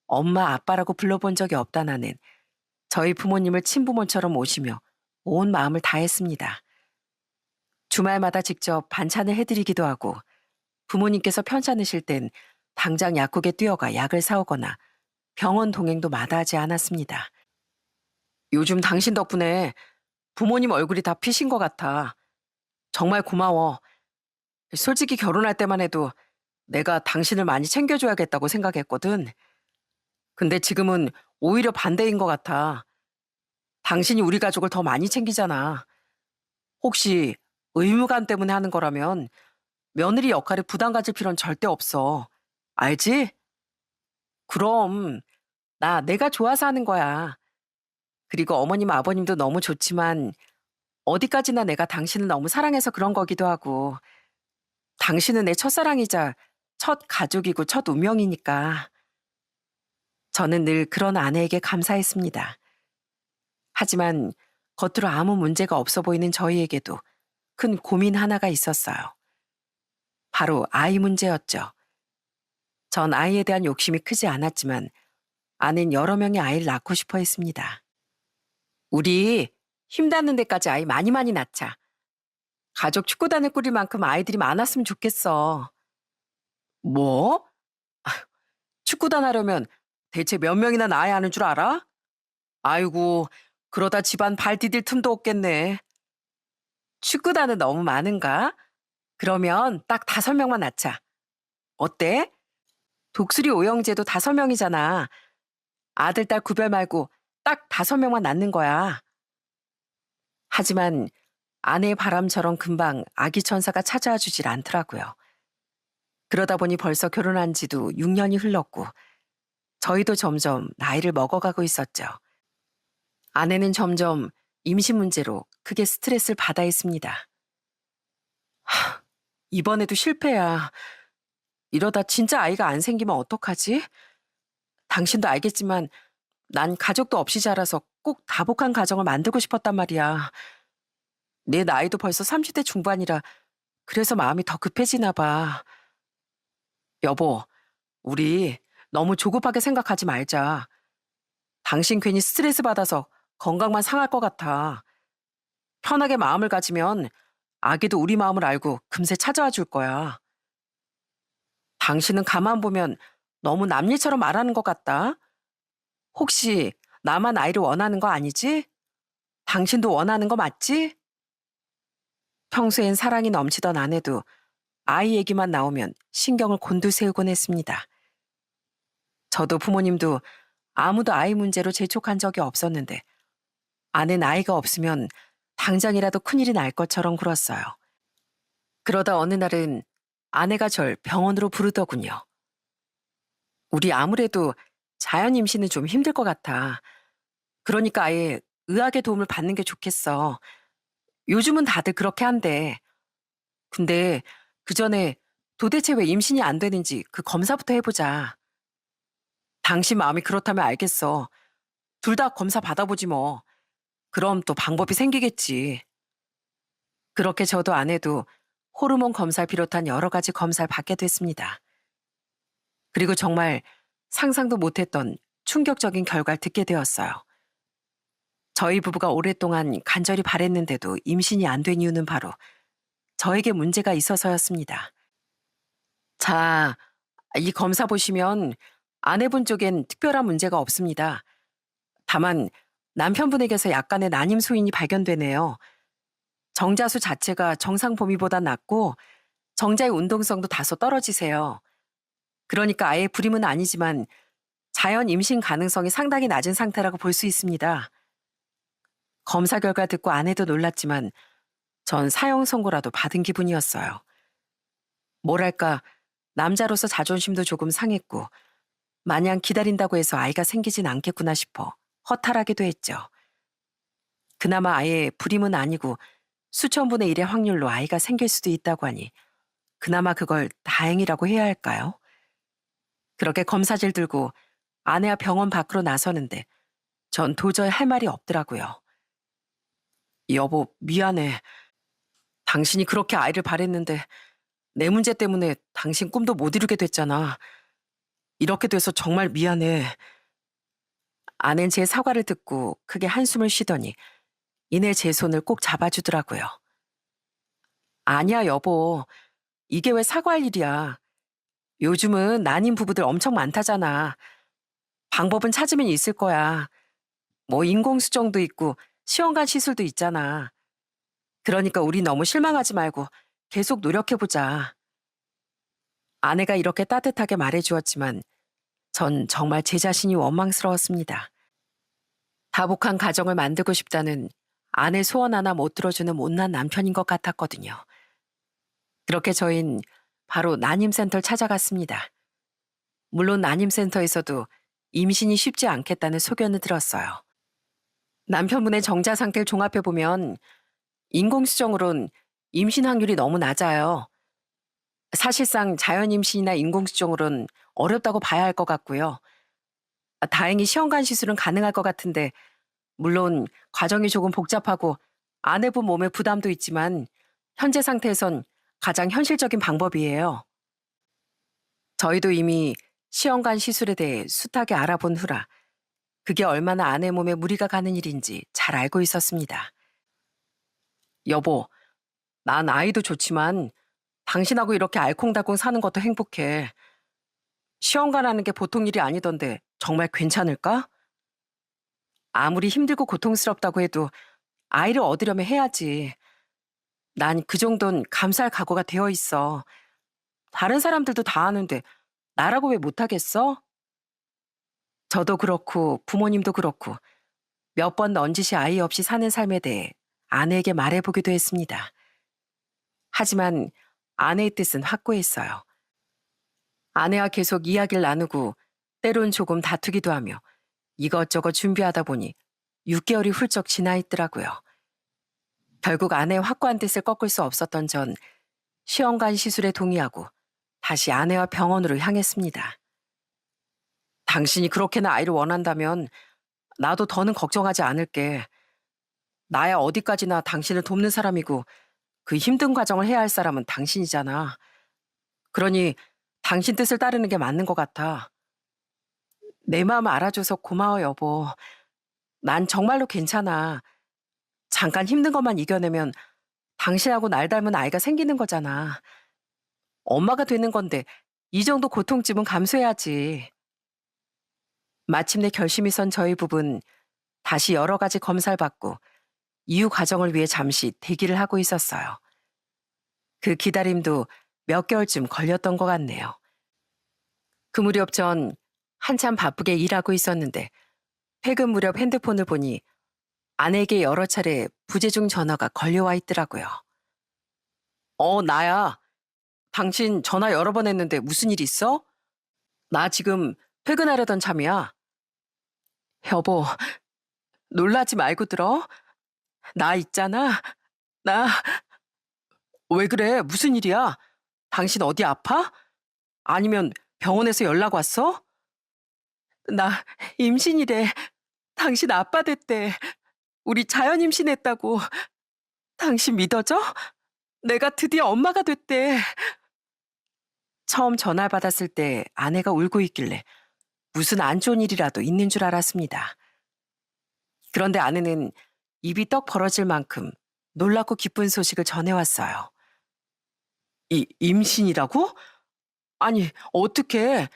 S1: 엄마, 아빠라고 불러본 적이 없다 나는 저희 부모님을 친부모처럼 모시며 온 마음을 다했습니다. 주말마다 직접 반찬을 해드리기도 하고 부모님께서 편찮으실 땐 당장 약국에 뛰어가 약을 사오거나 병원 동행도 마다하지 않았습니다. 요즘 당신 덕분에 부모님 얼굴이 다 피신 것 같아. 정말 고마워. 솔직히 결혼할 때만 해도 내가 당신을 많이 챙겨줘야겠다고 생각했거든. 근데 지금은 오히려 반대인 것 같아. 당신이 우리 가족을 더 많이 챙기잖아. 혹시 의무감 때문에 하는 거라면 며느리 역할에 부담 가질 필요는 절대 없어. 알지? 그럼 내가 좋아서 하는 거야. 그리고 어머님, 아버님도 너무 좋지만 어디까지나 내가 당신을 너무 사랑해서 그런 거기도 하고 당신은 내 첫사랑이자 첫 가족이고 첫 운명이니까 저는 늘 그런 아내에게 감사했습니다. 하지만 겉으로 아무 문제가 없어 보이는 저희에게도 큰 고민 하나가 있었어요. 바로 아이 문제였죠. 전 아이에 대한 욕심이 크지 않았지만 아내는 여러 명의 아이를 낳고 싶어 했습니다. 우리 힘 닿는 데까지 아이 많이 많이 낳자. 가족 축구단을 꾸릴 만큼 아이들이 많았으면 좋겠어. 뭐? 축구단 하려면 대체 몇 명이나 낳아야 하는 줄 알아? 아이고, 그러다 집안 발 디딜 틈도 없겠네. 축구단은 너무 많은가? 그러면 딱 5명만 낳자. 어때? 독수리 오형제도 5명이잖아. 아들, 딸 구별 말고 딱 5명만 낳는 거야. 하지만 아내의 바람처럼 금방 아기 천사가 찾아와 주질 않더라고요. 그러다 보니 벌써 결혼한 지도 6년이 흘렀고 저희도 점점 나이를 먹어가고 있었죠. 아내는 점점 임신 문제로 크게 스트레스를 받아 했습니다. 이번에도 실패야. 이러다 진짜 아이가 안 생기면 어떡하지? 당신도 알겠지만 난 가족도 없이 자라서 꼭 다복한 가정을 만들고 싶었단 말이야. 내 나이도 벌써 30대 중반이라 그래서 마음이 더 급해지나 봐. 여보, 우리 너무 조급하게 생각하지 말자. 당신 괜히 스트레스 받아서 건강만 상할 것 같아. 편하게 마음을 가지면 아기도 우리 마음을 알고 금세 찾아와 줄 거야. 당신은 가만 보면 너무 남일처럼 말하는 것 같다. 혹시 나만 아이를 원하는 거 아니지? 당신도 원하는 거 맞지? 평소엔 사랑이 넘치던 아내도 아이 얘기만 나오면 신경을 곤두세우곤 했습니다. 저도 부모님도 아무도 아이 문제로 재촉한 적이 없었는데 아내 나이가 없으면 당장이라도 큰일이 날 것처럼 굴었어요. 그러다 어느 날은 아내가 절 병원으로 부르더군요. 우리 아무래도 자연 임신은 좀 힘들 것 같아. 그러니까 아예 의학의 도움을 받는 게 좋겠어. 요즘은 다들 그렇게 한대. 근데 그 전에 도대체 왜 임신이 안 되는지 그 검사부터 해보자. 당신 마음이 그렇다면 알겠어. 둘 다 검사 받아보지 뭐. 그럼 또 방법이 생기겠지. 그렇게 저도 아내도 호르몬 검사를 비롯한 여러 가지 검사를 받게 됐습니다. 그리고 정말 상상도 못했던 충격적인 결과를 듣게 되었어요. 저희 부부가 오랫동안 간절히 바랬는데도 임신이 안 된 이유는 바로 저에게 문제가 있어서였습니다. 자, 이 검사 보시면 아내분 쪽엔 특별한 문제가 없습니다. 다만 남편분에게서 약간의 난임 소인이 발견되네요. 정자수 자체가 정상 범위보다 낮고 정자의 운동성도 다소 떨어지세요. 그러니까 아예 불임은 아니지만 자연 임신 가능성이 상당히 낮은 상태라고 볼 수 있습니다. 검사 결과 듣고 아내도 놀랐지만 전 사형 선고라도 받은 기분이었어요. 뭐랄까, 남자로서 자존심도 조금 상했고 마냥 기다린다고 해서 아이가 생기진 않겠구나 싶어 허탈하기도 했죠. 그나마 아예 불임은 아니고 수천 분의 1의 확률로 아이가 생길 수도 있다고 하니 그나마 그걸 다행이라고 해야 할까요? 그렇게 검사지를 들고 아내와 병원 밖으로 나서는데 전 도저히 할 말이 없더라고요. 여보, 미안해. 당신이 그렇게 아이를 바랬는데 내 문제 때문에 당신 꿈도 못 이루게 됐잖아. 이렇게 돼서 정말 미안해. 아낸 제 사과를 듣고 크게 한숨을 쉬더니 이내 제 손을 꼭 잡아주더라고요. 아니야, 여보. 이게 왜 사과할 일이야. 요즘은 난임 부부들 엄청 많다잖아. 방법은 찾으면 있을 거야. 뭐 인공수정도 있고 시험관 시술도 있잖아. 그러니까 우리 너무 실망하지 말고 계속 노력해보자. 아내가 이렇게 따뜻하게 말해주었지만 전 정말 제 자신이 원망스러웠습니다. 다복한 가정을 만들고 싶다는 아내 소원 하나 못 들어주는 못난 남편인 것 같았거든요. 그렇게 저흰 바로 난임센터를 찾아갔습니다. 물론 난임센터에서도 임신이 쉽지 않겠다는 소견을 들었어요. 남편분의 정자 상태를 종합해보면 인공수정으로는 임신 확률이 너무 낮아요. 사실상 자연 임신이나 인공수정으로는 어렵다고 봐야 할 것 같고요. 다행히 시험관 시술은 가능할 것 같은데 물론 과정이 조금 복잡하고 아내분 몸에 부담도 있지만 현재 상태에선 가장 현실적인 방법이에요. 저희도 이미 시험관 시술에 대해 숱하게 알아본 후라 그게 얼마나 아내 몸에 무리가 가는 일인지 잘 알고 있었습니다. 여보, 난 아이도 좋지만 당신하고 이렇게 알콩달콩 사는 것도 행복해. 시험관하는 게 보통 일이 아니던데 정말 괜찮을까? 아무리 힘들고 고통스럽다고 해도 아이를 얻으려면 해야지. 난 그 정도는 감수할 각오가 되어 있어. 다른 사람들도 다 하는데 나라고 왜 못하겠어? 저도 그렇고 부모님도 그렇고 몇 번 넌지시 아이 없이 사는 삶에 대해 아내에게 말해보기도 했습니다. 하지만 아내의 뜻은 확고했어요. 아내와 계속 이야기를 나누고 때론 조금 다투기도 하며 이것저것 준비하다 보니 6개월이 훌쩍 지나 있더라고요. 결국 아내의 확고한 뜻을 꺾을 수 없었던 전 시험관 시술에 동의하고 다시 아내와 병원으로 향했습니다. 당신이 그렇게나 아이를 원한다면 나도 더는 걱정하지 않을게. 나야 어디까지나 당신을 돕는 사람이고 그 힘든 과정을 해야 할 사람은 당신이잖아. 그러니 당신 뜻을 따르는 게 맞는 것 같아. 내 마음 알아줘서 고마워, 여보. 난 정말로 괜찮아. 잠깐 힘든 것만 이겨내면 당신하고 날 닮은 아이가 생기는 거잖아. 엄마가 되는 건데 이 정도 고통쯤은 감수해야지. 마침내 결심이 선 저희 부부는 다시 여러 가지 검사를 받고 이후 과정을 위해 잠시 대기를 하고 있었어요. 그 기다림도 몇 개월쯤 걸렸던 것 같네요. 그 무렵 전 한참 바쁘게 일하고 있었는데 퇴근 무렵 핸드폰을 보니 아내에게 여러 차례 부재중 전화가 걸려와 있더라고요. 나야. 당신 전화 여러 번 했는데 무슨 일 있어? 나 지금 퇴근하려던 참이야. 여보, 놀라지 말고 들어. 나 있잖아. 나, 왜 그래? 무슨 일이야? 당신 어디 아파? 아니면 병원에서 연락 왔어? 나 임신이래. 당신 아빠 됐대. 우리 자연 임신했다고. 당신 믿어져? 내가 드디어 엄마가 됐대. 처음 전화 받았을 때 아내가 울고 있길래 무슨 안 좋은 일이라도 있는 줄 알았습니다. 그런데 아내는 입이 떡 벌어질 만큼 놀랍고 기쁜 소식을 전해왔어요. 임신이라고? 아니, 어떻게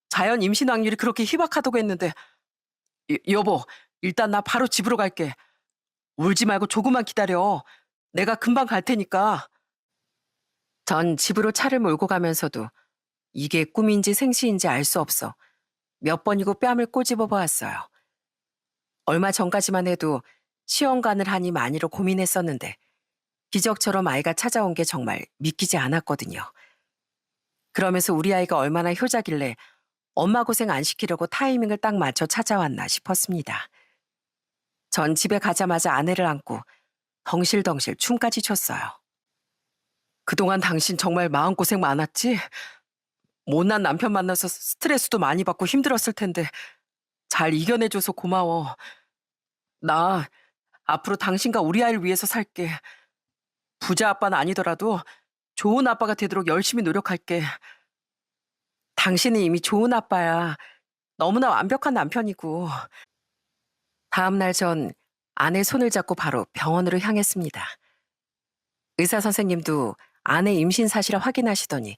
S1: 자연 임신 확률이 그렇게 희박하다고 했는데, 여보, 일단 나 바로 집으로 갈게. 울지 말고 조금만 기다려. 내가 금방 갈 테니까. 전 집으로 차를 몰고 가면서도 이게 꿈인지 생시인지 알 수 없어 몇 번이고 뺨을 꼬집어 보았어요. 얼마 전까지만 해도 시험관을 하니 많이로 고민했었는데 기적처럼 아이가 찾아온 게 정말 믿기지 않았거든요. 그러면서 우리 아이가 얼마나 효자길래 엄마 고생 안 시키려고 타이밍을 딱 맞춰 찾아왔나 싶었습니다. 전 집에 가자마자 아내를 안고 덩실덩실 춤까지 췄어요. 그동안 당신 정말 마음고생 많았지? 못난 남편 만나서 스트레스도 많이 받고 힘들었을 텐데 잘 이겨내줘서 고마워. 나 앞으로 당신과 우리 아이를 위해서 살게. 부자 아빠는 아니더라도 좋은 아빠가 되도록 열심히 노력할게. 당신은 이미 좋은 아빠야. 너무나 완벽한 남편이고. 다음 날 전 아내 손을 잡고 바로 병원으로 향했습니다. 의사 선생님도 아내 임신 사실을 확인하시더니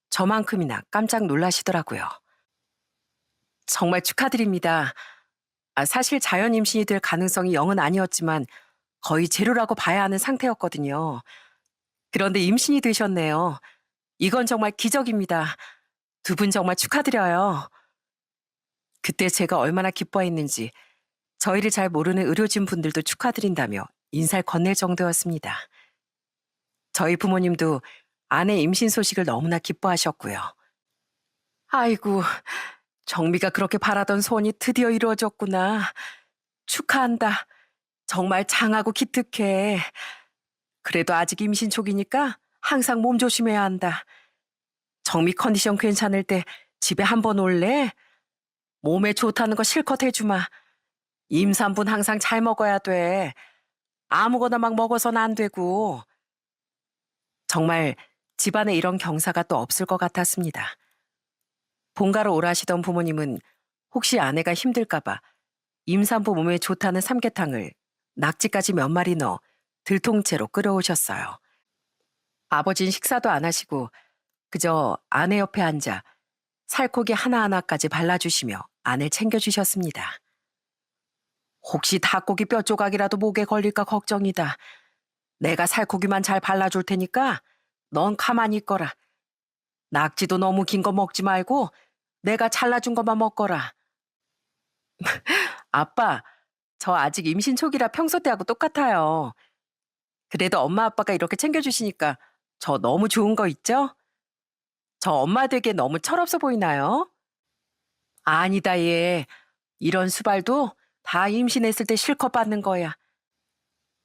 S1: 저만큼이나 깜짝 놀라시더라고요. 정말 축하드립니다. 사실 자연 임신이 될 가능성이 0은 아니었지만 거의 제로라고 봐야 하는 상태였거든요. 그런데 임신이 되셨네요. 이건 정말 기적입니다. 두 분 정말 축하드려요. 그때 제가 얼마나 기뻐했는지 저희를 잘 모르는 의료진 분들도 축하드린다며 인사를 건넬 정도였습니다. 저희 부모님도 아내 임신 소식을 너무나 기뻐하셨고요. 아이고, 정미가 그렇게 바라던 소원이 드디어 이루어졌구나. 축하한다. 정말 장하고 기특해. 그래도 아직 임신 초기니까 항상 몸 조심해야 한다. 정미 컨디션 괜찮을 때 집에 한번 올래? 몸에 좋다는 거 실컷 해주마. 임산부는 항상 잘 먹어야 돼. 아무거나 막 먹어서는 안 되고. 정말 집안에 이런 경사가 또 없을 것 같았습니다. 본가로 오라시던 부모님은 혹시 아내가 힘들까봐 임산부 몸에 좋다는 삼계탕을 낙지까지 몇 마리 넣어 들통째로 끓여오셨어요. 아버진 식사도 안 하시고 그저 아내 옆에 앉아 살코기 하나하나까지 발라주시며 아내를 챙겨주셨습니다. 혹시 닭고기 뼈 조각이라도 목에 걸릴까 걱정이다. 내가 살코기만 잘 발라줄 테니까 넌 가만히 있거라. 낙지도 너무 긴 거 먹지 말고 내가 잘라준 것만 먹거라. 아빠, 저 아직 임신 초기라 평소 때하고 똑같아요. 그래도 엄마 아빠가 이렇게 챙겨주시니까 저 너무 좋은 거 있죠? 저 엄마 되게 너무 철없어 보이나요? 아니다, 얘. 이런 수발도 다 임신했을 때 실컷 받는 거야.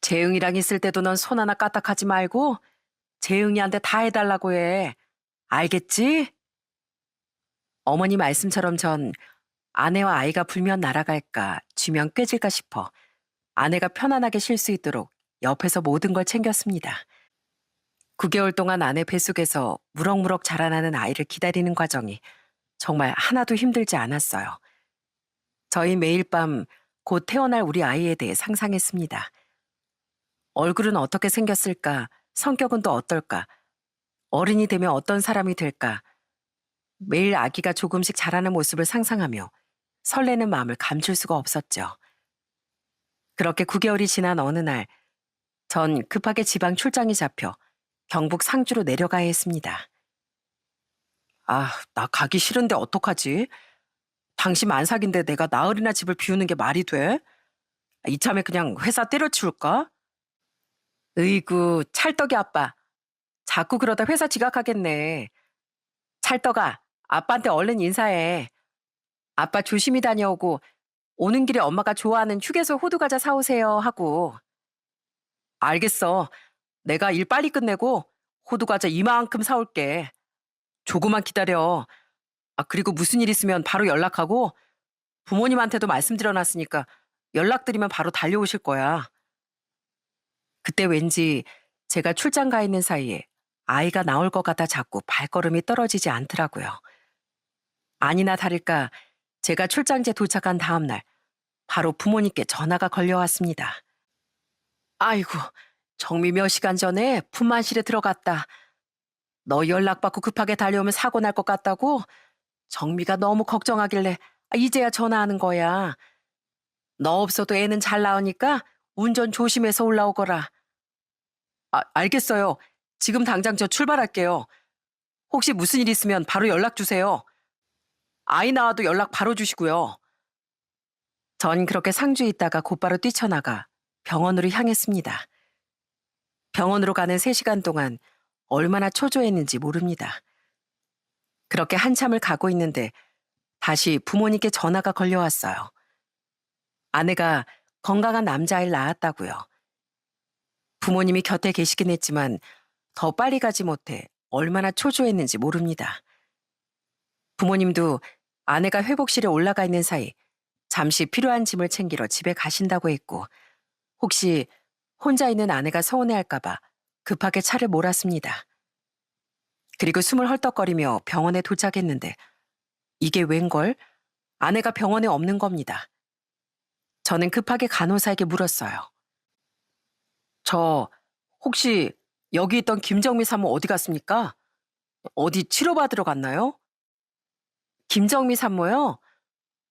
S1: 재흥이랑 있을 때도 넌 손 하나 까딱하지 말고 재흥이한테 다 해달라고 해. 알겠지? 어머니 말씀처럼 전 아내와 아이가 불면 날아갈까, 쥐면 꿰질까 싶어 아내가 편안하게 쉴 수 있도록 옆에서 모든 걸 챙겼습니다. 9개월 동안 아내 뱃속에서 무럭무럭 자라나는 아이를 기다리는 과정이 정말 하나도 힘들지 않았어요. 저희 매일 밤 곧 태어날 우리 아이에 대해 상상했습니다. 얼굴은 어떻게 생겼을까? 성격은 또 어떨까? 어른이 되면 어떤 사람이 될까? 매일 아기가 조금씩 자라는 모습을 상상하며 설레는 마음을 감출 수가 없었죠. 그렇게 9개월이 지난 어느 날, 전 급하게 지방 출장이 잡혀 경북 상주로 내려가야 했습니다. 나 가기 싫은데 어떡하지? 당신 만삭인데 내가 나흘이나 집을 비우는 게 말이 돼? 이참에 그냥 회사 때려치울까? 으이구, 찰떡이 아빠. 자꾸 그러다 회사 지각하겠네. 찰떡아, 아빠한테 얼른 인사해. 아빠 조심히 다녀오고 오는 길에 엄마가 좋아하는 휴게소 호두과자 사오세요 하고. 알겠어. 내가 일 빨리 끝내고 호두과자 이만큼 사올게. 조금만 기다려. 그리고 무슨 일 있으면 바로 연락하고 부모님한테도 말씀드려놨으니까 연락드리면 바로 달려오실 거야. 그때 왠지 제가 출장 가 있는 사이에 아이가 나올 것 같아 자꾸 발걸음이 떨어지지 않더라고요. 아니나 다를까 제가 출장지에 도착한 다음 날 바로 부모님께 전화가 걸려왔습니다. 아이고, 정미 몇 시간 전에 분만실에 들어갔다. 너 연락받고 급하게 달려오면 사고 날 것 같다고? 정미가 너무 걱정하길래 이제야 전화하는 거야. 너 없어도 애는 잘 나오니까 운전 조심해서 올라오거라. 알겠어요. 지금 당장 저 출발할게요. 혹시 무슨 일 있으면 바로 연락 주세요. 아이 나와도 연락 바로 주시고요. 전 그렇게 상주에 있다가 곧바로 뛰쳐나가 병원으로 향했습니다. 병원으로 가는 3시간 동안 얼마나 초조했는지 모릅니다. 그렇게 한참을 가고 있는데 다시 부모님께 전화가 걸려왔어요. 아내가 건강한 남자아이를 낳았다고요. 부모님이 곁에 계시긴 했지만 더 빨리 가지 못해 얼마나 초조했는지 모릅니다. 부모님도 아내가 회복실에 올라가 있는 사이 잠시 필요한 짐을 챙기러 집에 가신다고 했고 혹시 혼자 있는 아내가 서운해할까봐 급하게 차를 몰았습니다. 그리고 숨을 헐떡거리며 병원에 도착했는데 이게 웬걸? 아내가 병원에 없는 겁니다. 저는 급하게 간호사에게 물었어요. 저 혹시 여기 있던 김정미 사모 어디 갔습니까? 어디 치료받으러 갔나요? 김정미 산모요?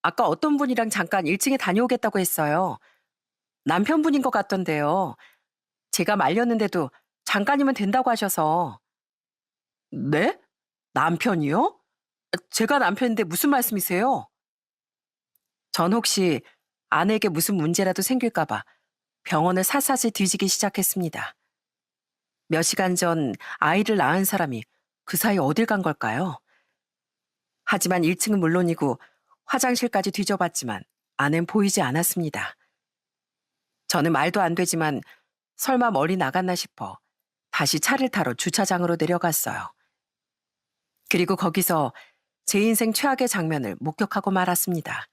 S1: 아까 어떤 분이랑 잠깐 1층에 다녀오겠다고 했어요. 남편분인 것 같던데요. 제가 말렸는데도 잠깐이면 된다고 하셔서. 네? 남편이요? 제가 남편인데 무슨 말씀이세요? 전 혹시 아내에게 무슨 문제라도 생길까봐 병원을 샅샅이 뒤지기 시작했습니다. 몇 시간 전 아이를 낳은 사람이 그 사이 어딜 간 걸까요? 하지만 1층은 물론이고 화장실까지 뒤져봤지만 아낸 보이지 않았습니다. 저는 말도 안 되지만 설마 멀리 나갔나 싶어 다시 차를 타러 주차장으로 내려갔어요. 그리고 거기서 제 인생 최악의 장면을 목격하고 말았습니다.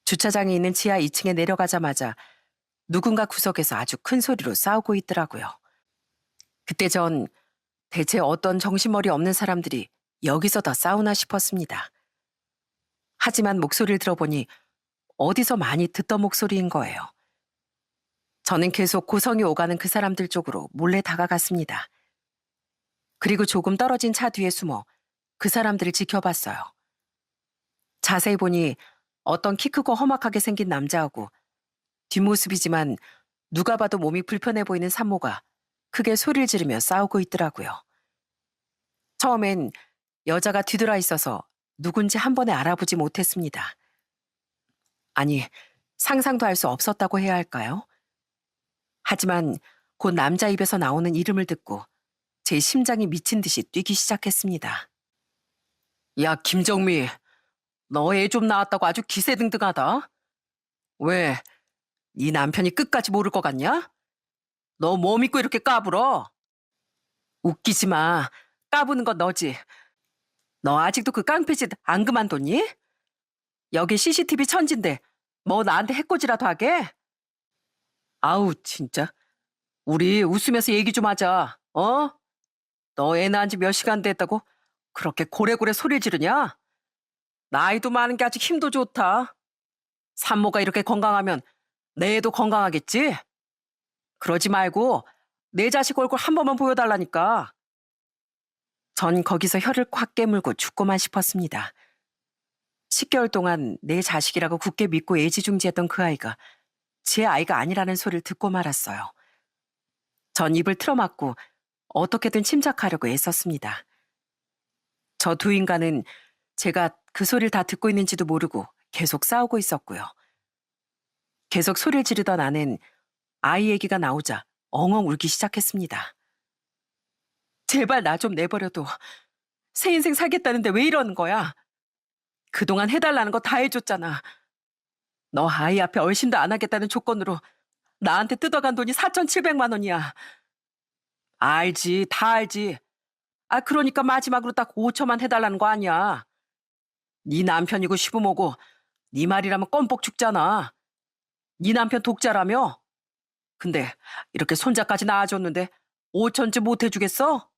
S1: 주차장에 있는 지하 2층에 내려가자마자 누군가 구석에서 아주 큰 소리로 싸우고 있더라고요. 그때 전 대체 어떤 정신머리 없는 사람들이 여기서 다 싸우나 싶었습니다. 하지만 목소리를 들어보니 어디서 많이 듣던 목소리인 거예요. 저는 계속 고성이 오가는 그 사람들 쪽으로 몰래 다가갔습니다. 그리고 조금 떨어진 차 뒤에 숨어 그 사람들을 지켜봤어요. 자세히 보니 어떤 키 크고 험악하게 생긴 남자하고 뒷모습이지만 누가 봐도 몸이 불편해 보이는 산모가 크게 소리를 지르며 싸우고 있더라고요. 처음엔 여자가 뒤돌아 있어서 누군지 한 번에 알아보지 못했습니다. 아니, 상상도 할 수 없었다고 해야 할까요? 하지만 곧 남자 입에서 나오는 이름을 듣고 제 심장이 미친 듯이 뛰기 시작했습니다. 야, 김정미, 너 애 좀 낳았다고 아주 기세등등하다. 왜, 네 남편이 끝까지 모를 것 같냐? 너 뭐 믿고 이렇게 까불어? 웃기지 마. 까부는 건 너지. 너 아직도 그 깡패짓 안 그만뒀니? 여기 CCTV 천진데 뭐 나한테 해코지라도 하게? 아우, 진짜. 우리 웃으면서 얘기 좀 하자. 어? 너 애 낳은 지 몇 시간 됐다고 그렇게 고래고래 소리 지르냐? 나이도 많은 게 아직 힘도 좋다. 산모가 이렇게 건강하면 내 애도 건강하겠지? 그러지 말고 내 자식 얼굴 한 번만 보여달라니까. 전 거기서 혀를 콱 깨물고 죽고만 싶었습니다. 10개월 동안 내 자식이라고 굳게 믿고 애지중지했던 그 아이가 제 아이가 아니라는 소리를 듣고 말았어요. 전 입을 틀어막고 어떻게든 침착하려고 애썼습니다. 저 두 인간은 제가 그 소리를 다 듣고 있는지도 모르고 계속 싸우고 있었고요. 계속 소리를 지르던 아는 아이 얘기가 나오자 엉엉 울기 시작했습니다. 제발 나 좀 내버려둬. 새 인생 살겠다는데 왜 이러는 거야? 그동안 해달라는 거 다 해줬잖아. 너 아이 앞에 얼씬도 안 하겠다는 조건으로 나한테 뜯어간 돈이 4,700만 원이야. 알지, 다 알지. 아, 그러니까 마지막으로 딱 5천만 해달라는 거 아니야. 네 남편이고 시부모고 네 말이라면 껌뻑 죽잖아. 네 남편 독자라며? 근데 이렇게 손자까지 낳아줬는데 5천쯤 못 해주겠어?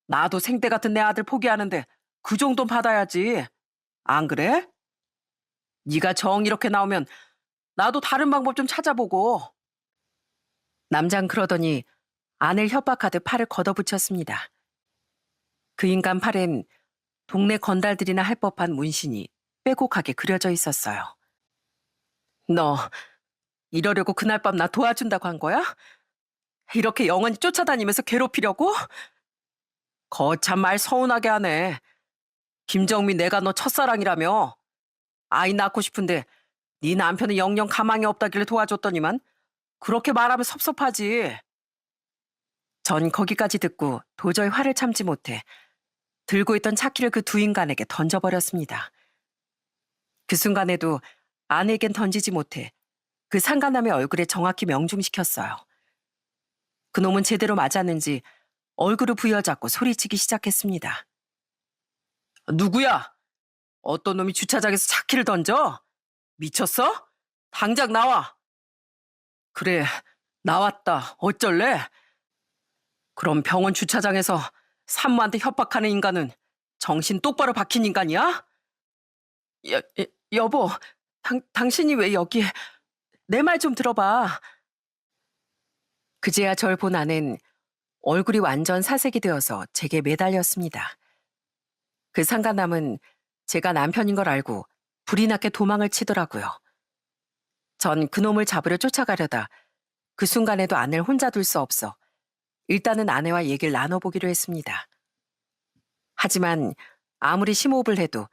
S1: 나도 생떼 같은 내 아들 포기하는데 그 정도는 받아야지. 안 그래? 네가 정 이렇게 나오면 나도 다른 방법 좀 찾아보고. 남잔 그러더니 아내를 협박하듯 팔을 걷어붙였습니다. 그 인간 팔엔 동네 건달들이나 할 법한 문신이 빼곡하게 그려져 있었어요. 너 이러려고 그날 밤 나 도와준다고 한 거야? 이렇게 영원히 쫓아다니면서 괴롭히려고? 거참 말 서운하게 하네. 김정민 내가 너 첫사랑이라며. 아이 낳고 싶은데 네 남편은 영영 가망이 없다길래 도와줬더니만 그렇게 말하면 섭섭하지. 전 거기까지 듣고 도저히 화를 참지 못해 들고 있던 차키를 그 두 인간에게 던져버렸습니다. 그 순간에도 아내에겐 던지지 못해 그 상간남의 얼굴에 정확히 명중시켰어요. 그놈은 제대로 맞았는지 얼굴을 부여잡고 소리치기 시작했습니다. 누구야? 어떤 놈이 주차장에서 차키를 던져? 미쳤어? 당장 나와. 그래, 나왔다. 어쩔래? 그럼 병원 주차장에서 산모한테 협박하는 인간은 정신 똑바로 박힌 인간이야? 여보, 당신이 왜 여기에? 내 말 좀 들어봐. 그제야 절 본 아는 얼굴이 완전 사색이 되어서 제게 매달렸습니다. 그 상간남은 제가 남편인 걸 알고 불이 나게 도망을 치더라고요. 전 그놈을 잡으려 쫓아가려다 그 순간에도 아내를 혼자 둘 수 없어 일단은 아내와 얘기를 나눠보기로 했습니다. 하지만 아무리 심호흡을 해도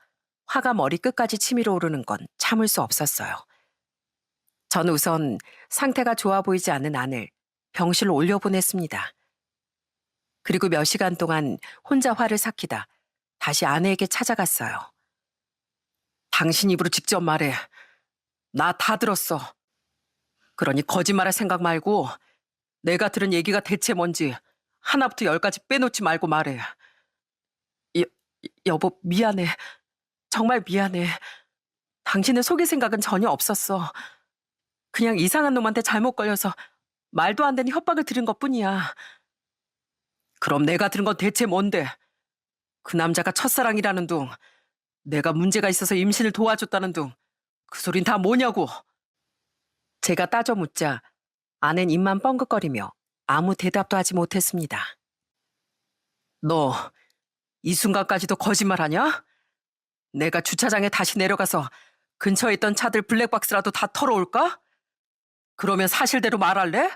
S1: 화가 머리 끝까지 치밀어 오르는 건 참을 수 없었어요. 전 우선 상태가 좋아 보이지 않는 아내를 병실로 올려보냈습니다. 그리고 몇 시간 동안 혼자 화를 삭히다 다시 아내에게 찾아갔어요. 당신 입으로 직접 말해. 나 다 들었어. 그러니 거짓말할 생각 말고 내가 들은 얘기가 대체 뭔지 하나부터 열까지 빼놓지 말고 말해. 여보, 미안해. 정말 미안해. 당신을 속일 생각은 전혀 없었어. 그냥 이상한 놈한테 잘못 걸려서 말도 안 되는 협박을 들은 것뿐이야. 그럼 내가 들은 건 대체 뭔데? 그 남자가 첫사랑이라는 둥, 내가 문제가 있어서 임신을 도와줬다는 둥, 그 소린 다 뭐냐고. 제가 따져 묻자 아낸 입만 뻥긋거리며 아무 대답도 하지 못했습니다. 너 이 순간까지도 거짓말하냐? 내가 주차장에 다시 내려가서 근처에 있던 차들 블랙박스라도 다 털어올까? 그러면 사실대로 말할래?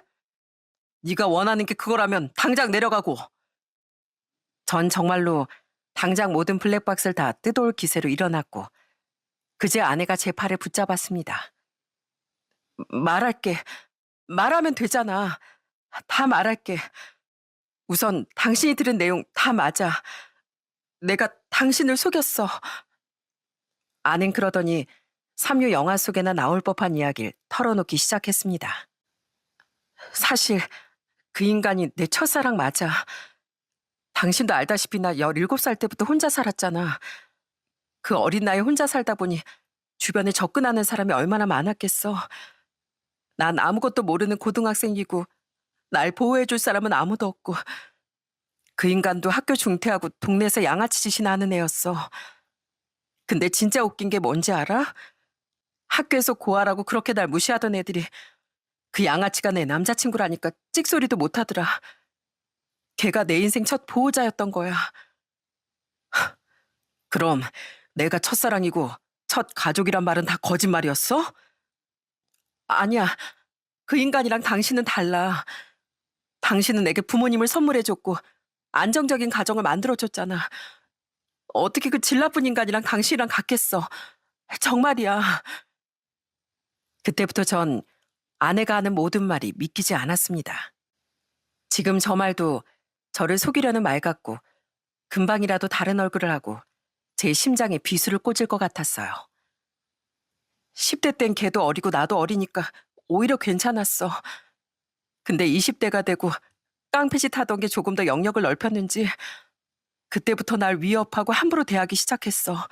S1: 네가 원하는 게 그거라면 당장 내려가고. 전 정말로 당장 모든 블랙박스를 다 뜯어올 기세로 일어났고 그제 아내가 제 팔을 붙잡았습니다. 말할게. 말하면 되잖아. 다 말할게. 우선 당신이 들은 내용 다 맞아. 내가 당신을 속였어. 아는 그러더니 삼류 영화 속에나 나올 법한 이야기를 털어놓기 시작했습니다. 사실 그 인간이 내 첫사랑 맞아. 당신도 알다시피 나 17살 때부터 혼자 살았잖아. 그 어린 나이에 혼자 살다 보니 주변에 접근하는 사람이 얼마나 많았겠어. 난 아무것도 모르는 고등학생이고 날 보호해줄 사람은 아무도 없고 그 인간도 학교 중퇴하고 동네에서 양아치 짓이나 하는 애였어. 근데 진짜 웃긴 게 뭔지 알아? 학교에서 고아라고 그렇게 날 무시하던 애들이 그 양아치가 내 남자친구라니까 찍소리도 못하더라. 걔가 내 인생 첫 보호자였던 거야. 그럼 내가 첫사랑이고 첫 가족이란 말은 다 거짓말이었어? 아니야. 그 인간이랑 당신은 달라. 당신은 내게 부모님을 선물해줬고 안정적인 가정을 만들어줬잖아. 어떻게 그 질 나쁜 인간이랑 당신이랑 같겠어. 정말이야. 그때부터 전 아내가 하는 모든 말이 믿기지 않았습니다. 지금 저 말도 저를 속이려는 말 같고 금방이라도 다른 얼굴을 하고 제 심장에 비수를 꽂을 것 같았어요. 10대 땐 걔도 어리고 나도 어리니까 오히려 괜찮았어. 근데 20대가 되고 깡패짓 하던 게 조금 더 영역을 넓혔는지 그때부터 날 위협하고 함부로 대하기 시작했어.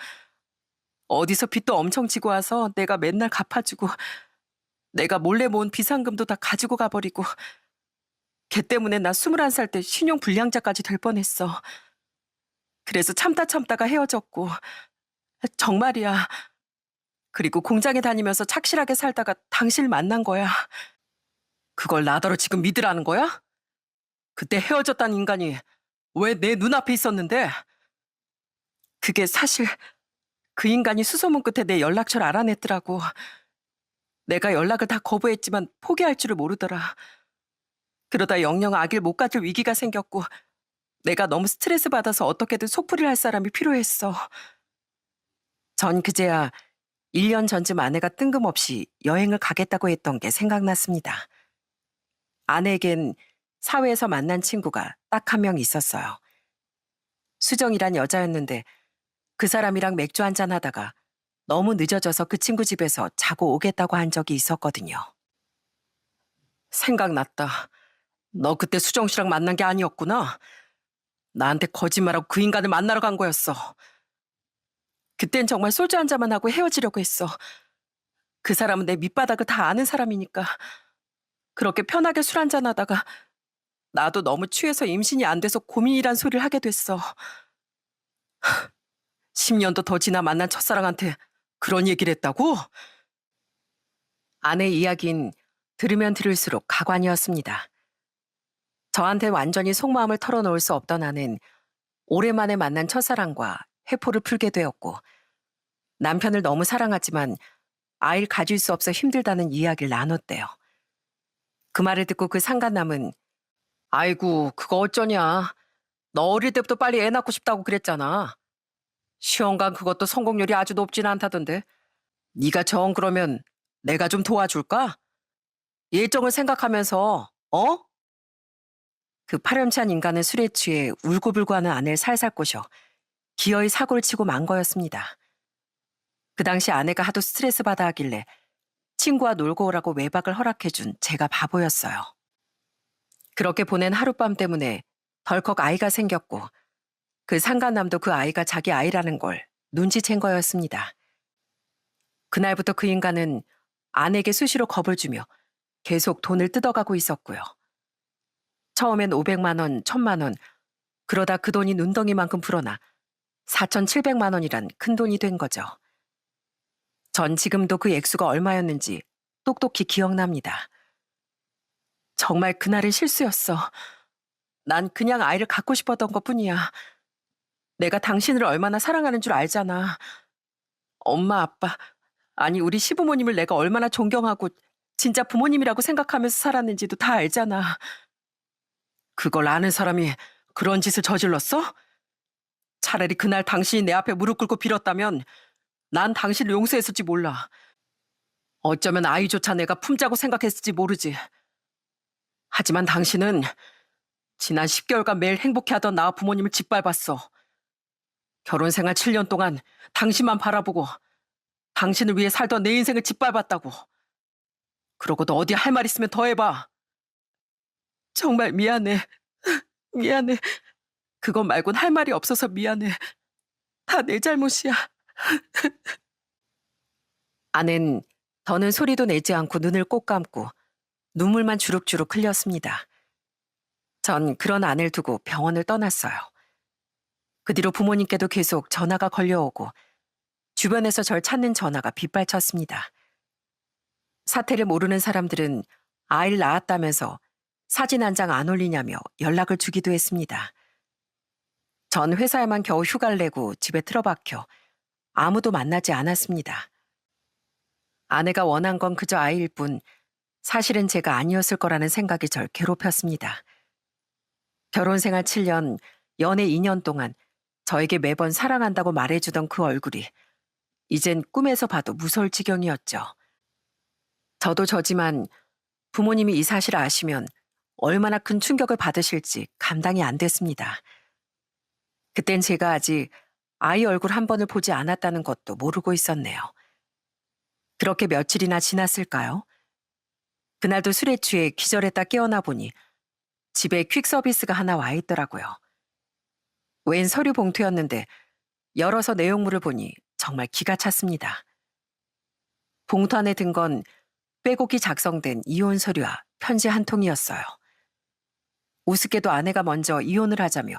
S1: 어디서 빚도 엄청 지고 와서 내가 맨날 갚아주고 내가 몰래 모은 비상금도 다 가지고 가버리고 걔 때문에 나 21살 때 신용 불량자까지 될 뻔했어. 그래서 참다가 헤어졌고 정말이야. 그리고 공장에 다니면서 착실하게 살다가 당신을 만난 거야. 그걸 나더러 지금 믿으라는 거야? 그때 헤어졌다는 인간이 왜 내 눈앞에 있었는데? 그게 사실 그 인간이 수소문 끝에 내 연락처를 알아냈더라고. 내가 연락을 다 거부했지만 포기할 줄을 모르더라. 그러다 영영 아기를 못 가질 위기가 생겼고 내가 너무 스트레스 받아서 어떻게든 속풀이를 할 사람이 필요했어. 전 그제야 1년 전쯤 아내가 뜬금없이 여행을 가겠다고 했던 게 생각났습니다. 아내에겐 사회에서 만난 친구가 딱 한 명 있었어요. 수정이란 여자였는데 그 사람이랑 맥주 한잔 하다가 너무 늦어져서 그 친구 집에서 자고 오겠다고 한 적이 있었거든요. 생각났다. 너 그때 수정 씨랑 만난 게 아니었구나. 나한테 거짓말하고 그 인간을 만나러 간 거였어. 그땐 정말 소주 한 잔만 하고 헤어지려고 했어. 그 사람은 내 밑바닥을 다 아는 사람이니까. 그렇게 편하게 술 한잔 하다가 나도 너무 취해서 임신이 안 돼서 고민이란 소리를 하게 됐어. 10년도 더 지나 만난 첫사랑한테 그런 얘기를 했다고? 아내 이야기는 들으면 들을수록 가관이었습니다. 저한테 완전히 속마음을 털어놓을 수 없던 아내는 오랜만에 만난 첫사랑과 회포를 풀게 되었고 남편을 너무 사랑하지만 아이를 가질 수 없어 힘들다는 이야기를 나눴대요. 그 말을 듣고 그 상간남은 아이고 그거 어쩌냐. 너 어릴 때부터 빨리 애 낳고 싶다고 그랬잖아. 시험관 그것도 성공률이 아주 높진 않다던데. 네가 정 그러면 내가 좀 도와줄까? 예정을 생각하면서 그 파렴치한 인간은 술에 취해 울고불고하는 아내를 살살 꼬셔 기어이 사고를 치고 만 거였습니다. 그 당시 아내가 하도 스트레스 받아 하길래 친구와 놀고 오라고 외박을 허락해준 제가 바보였어요. 그렇게 보낸 하룻밤 때문에 덜컥 아이가 생겼고 그 상간남도 그 아이가 자기 아이라는 걸 눈치챈 거였습니다. 그날부터 그 인간은 아내에게 수시로 겁을 주며 계속 돈을 뜯어가고 있었고요. 처음엔 500만 원, 1000만 원, 그러다 그 돈이 눈덩이만큼 불어나 4,700만 원이란 큰 돈이 된 거죠. 전 지금도 그 액수가 얼마였는지 똑똑히 기억납니다. 정말 그날은 실수였어. 난 그냥 아이를 갖고 싶었던 것뿐이야. 내가 당신을 얼마나 사랑하는 줄 알잖아. 엄마, 아빠, 아니 우리 시부모님을 내가 얼마나 존경하고 진짜 부모님이라고 생각하면서 살았는지도 다 알잖아. 그걸 아는 사람이 그런 짓을 저질렀어? 차라리 그날 당신이 내 앞에 무릎 꿇고 빌었다면 난 당신을 용서했을지 몰라. 어쩌면 아이조차 내가 품자고 생각했을지 모르지. 하지만 당신은 지난 10개월간 매일 행복해하던 나와 부모님을 짓밟았어. 결혼 생활 7년 동안 당신만 바라보고 당신을 위해 살던 내 인생을 짓밟았다고. 그러고도 어디 할 말 있으면 더 해봐. 정말 미안해. 미안해. 그것 말곤 할 말이 없어서 미안해. 다 내 잘못이야. 아는 더는 소리도 내지 않고 눈을 꼭 감고 눈물만 주룩주룩 흘렸습니다. 전 그런 아내를 두고 병원을 떠났어요. 그 뒤로 부모님께도 계속 전화가 걸려오고 주변에서 절 찾는 전화가 빗발쳤습니다. 사태를 모르는 사람들은 아이를 낳았다면서 사진 한 장 안 올리냐며 연락을 주기도 했습니다. 전 회사에만 겨우 휴가를 내고 집에 틀어박혀 아무도 만나지 않았습니다. 아내가 원한 건 그저 아이일 뿐 사실은 제가 아니었을 거라는 생각이 절 괴롭혔습니다. 결혼 생활 7년, 연애 2년 동안 저에게 매번 사랑한다고 말해주던 그 얼굴이 이젠 꿈에서 봐도 무서울 지경이었죠. 저도 저지만 부모님이 이 사실을 아시면 얼마나 큰 충격을 받으실지 감당이 안 됐습니다. 그땐 제가 아직 아이 얼굴 한 번을 보지 않았다는 것도 모르고 있었네요. 그렇게 며칠이나 지났을까요? 그날도 술에 취해 기절했다 깨어나 보니 집에 퀵 서비스가 하나 와 있더라고요. 웬 서류 봉투였는데 열어서 내용물을 보니 정말 기가 찼습니다. 봉투 안에 든 건 빼곡히 작성된 이혼 서류와 편지 한 통이었어요. 우습게도 아내가 먼저 이혼을 하자며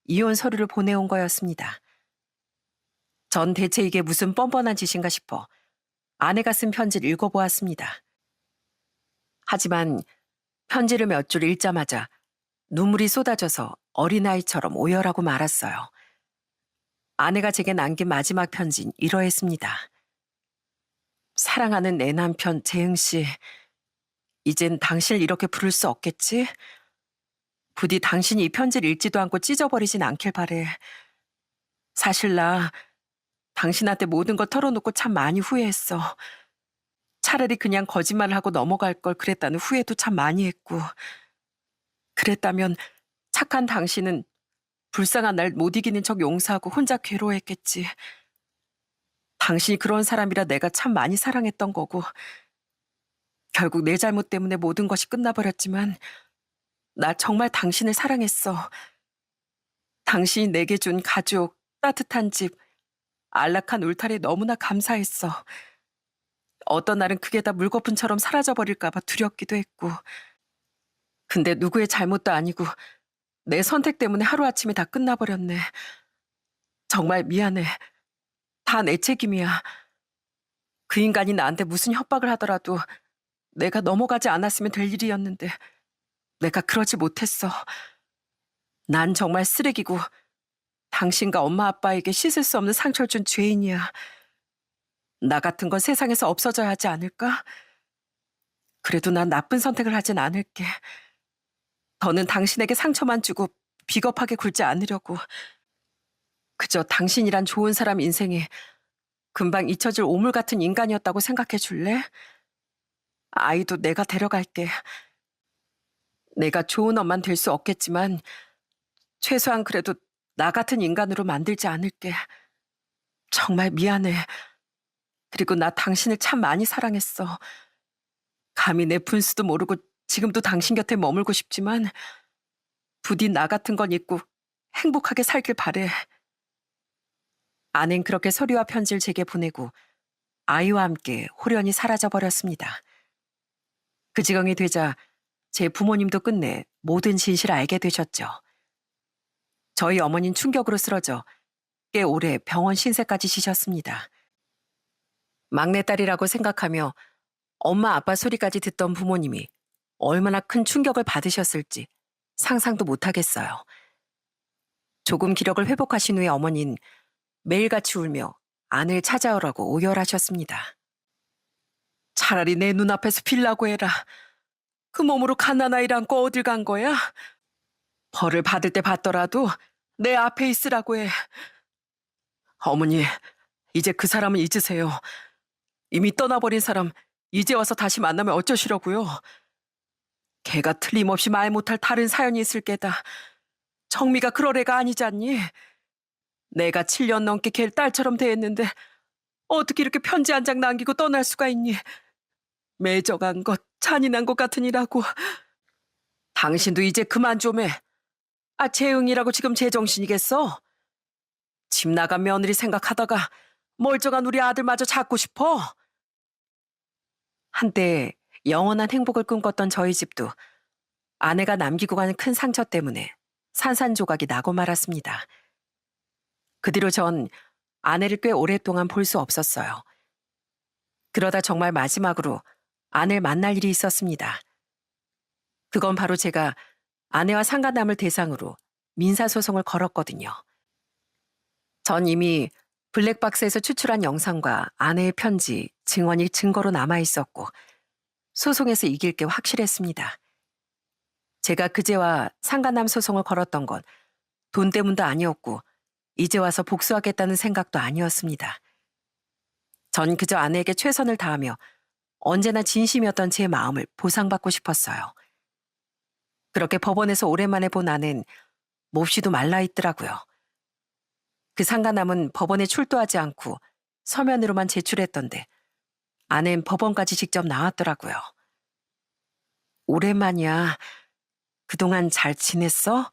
S1: 이혼 서류를 보내온 거였습니다. 전 대체 이게 무슨 뻔뻔한 짓인가 싶어 아내가 쓴 편지를 읽어보았습니다. 하지만 편지를 몇 줄 읽자마자 눈물이 쏟아져서 어린아이처럼 오열하고 말았어요. 아내가 제게 남긴 마지막 편지는 이러했습니다. 사랑하는 내 남편 재흥 씨, 이젠 당신을 이렇게 부를 수 없겠지? 부디 당신이 이 편지를 읽지도 않고 찢어버리진 않길 바래. 사실 나 당신한테 모든 걸 털어놓고 참 많이 후회했어. 차라리 그냥 거짓말을 하고 넘어갈 걸 그랬다는 후회도 참 많이 했고. 그랬다면 착한 당신은 불쌍한 날 못 이기는 척 용서하고 혼자 괴로워했겠지. 당신이 그런 사람이라 내가 참 많이 사랑했던 거고. 결국 내 잘못 때문에 모든 것이 끝나버렸지만 나 정말 당신을 사랑했어. 당신이 내게 준 가족, 따뜻한 집, 안락한 울타리에 너무나 감사했어. 어떤 날은 그게 다 물거품처럼 사라져버릴까 봐 두렵기도 했고. 근데 누구의 잘못도 아니고 내 선택 때문에 하루아침에 다 끝나버렸네. 정말 미안해. 다 내 책임이야. 그 인간이 나한테 무슨 협박을 하더라도 내가 넘어가지 않았으면 될 일이었는데 내가 그러지 못했어. 난 정말 쓰레기고 당신과 엄마 아빠에게 씻을 수 없는 상처를 준 죄인이야. 나 같은 건 세상에서 없어져야 하지 않을까? 그래도 난 나쁜 선택을 하진 않을게. 더는 당신에게 상처만 주고 비겁하게 굴지 않으려고. 그저 당신이란 좋은 사람 인생에 금방 잊혀질 오물 같은 인간이었다고 생각해 줄래? 아이도 내가 데려갈게. 내가 좋은 엄만 될 수 없겠지만 최소한 그래도 나 같은 인간으로 만들지 않을게. 정말 미안해. 그리고 나 당신을 참 많이 사랑했어. 감히 내 분수도 모르고 지금도 당신 곁에 머물고 싶지만 부디 나 같은 건 잊고 행복하게 살길 바래. 아낸 그렇게 서류와 편지를 제게 보내고 아이와 함께 호련히 사라져버렸습니다. 그 지경이 되자 제 부모님도 끝내 모든 진실을 알게 되셨죠. 저희 어머니는 충격으로 쓰러져 꽤 오래 병원 신세까지 지셨습니다. 막내딸이라고 생각하며 엄마 아빠 소리까지 듣던 부모님이 얼마나 큰 충격을 받으셨을지 상상도 못하겠어요. 조금 기력을 회복하신 후에 어머니는 매일같이 울며 아내를 찾아오라고 오열하셨습니다. 차라리 내 눈앞에서 빌라고 해라. 그 몸으로 갓난아이를 안고 어딜 간 거야? 벌을 받을 때 받더라도 내 앞에 있으라고 해. 어머니, 이제 그 사람은 잊으세요. 이미 떠나버린 사람 이제 와서 다시 만나면 어쩌시려고요? 걔가 틀림없이 말 못할 다른 사연이 있을 게다. 정미가 그럴 애가 아니지 않니? 내가 7년 넘게 걔를 딸처럼 대했는데 어떻게 이렇게 편지 한 장 남기고 떠날 수가 있니? 매정한 것, 잔인한 것 같으니라고. 당신도 이제 그만 좀 해. 재응이라고 지금 제정신이겠어? 집 나간 며느리 생각하다가 멀쩡한 우리 아들마저 잡고 싶어? 한때 영원한 행복을 꿈꿨던 저희 집도 아내가 남기고 가는 큰 상처 때문에 산산조각이 나고 말았습니다. 그 뒤로 전 아내를 꽤 오랫동안 볼 수 없었어요. 그러다 정말 마지막으로 아내를 만날 일이 있었습니다. 그건 바로 제가 아내와 상간남을 대상으로 민사소송을 걸었거든요. 전 이미 블랙박스에서 추출한 영상과 아내의 편지, 증언이 증거로 남아있었고 소송에서 이길 게 확실했습니다. 제가 그제와 상간남 소송을 걸었던 건 돈 때문도 아니었고 이제 와서 복수하겠다는 생각도 아니었습니다. 전 그저 아내에게 최선을 다하며 언제나 진심이었던 제 마음을 보상받고 싶었어요. 그렇게 법원에서 오랜만에 본 아내는 몹시도 말라있더라고요. 그 상간남은 법원에 출두하지 않고 서면으로만 제출했던데 아내는 법원까지 직접 나왔더라고요. 오랜만이야. 그동안 잘 지냈어?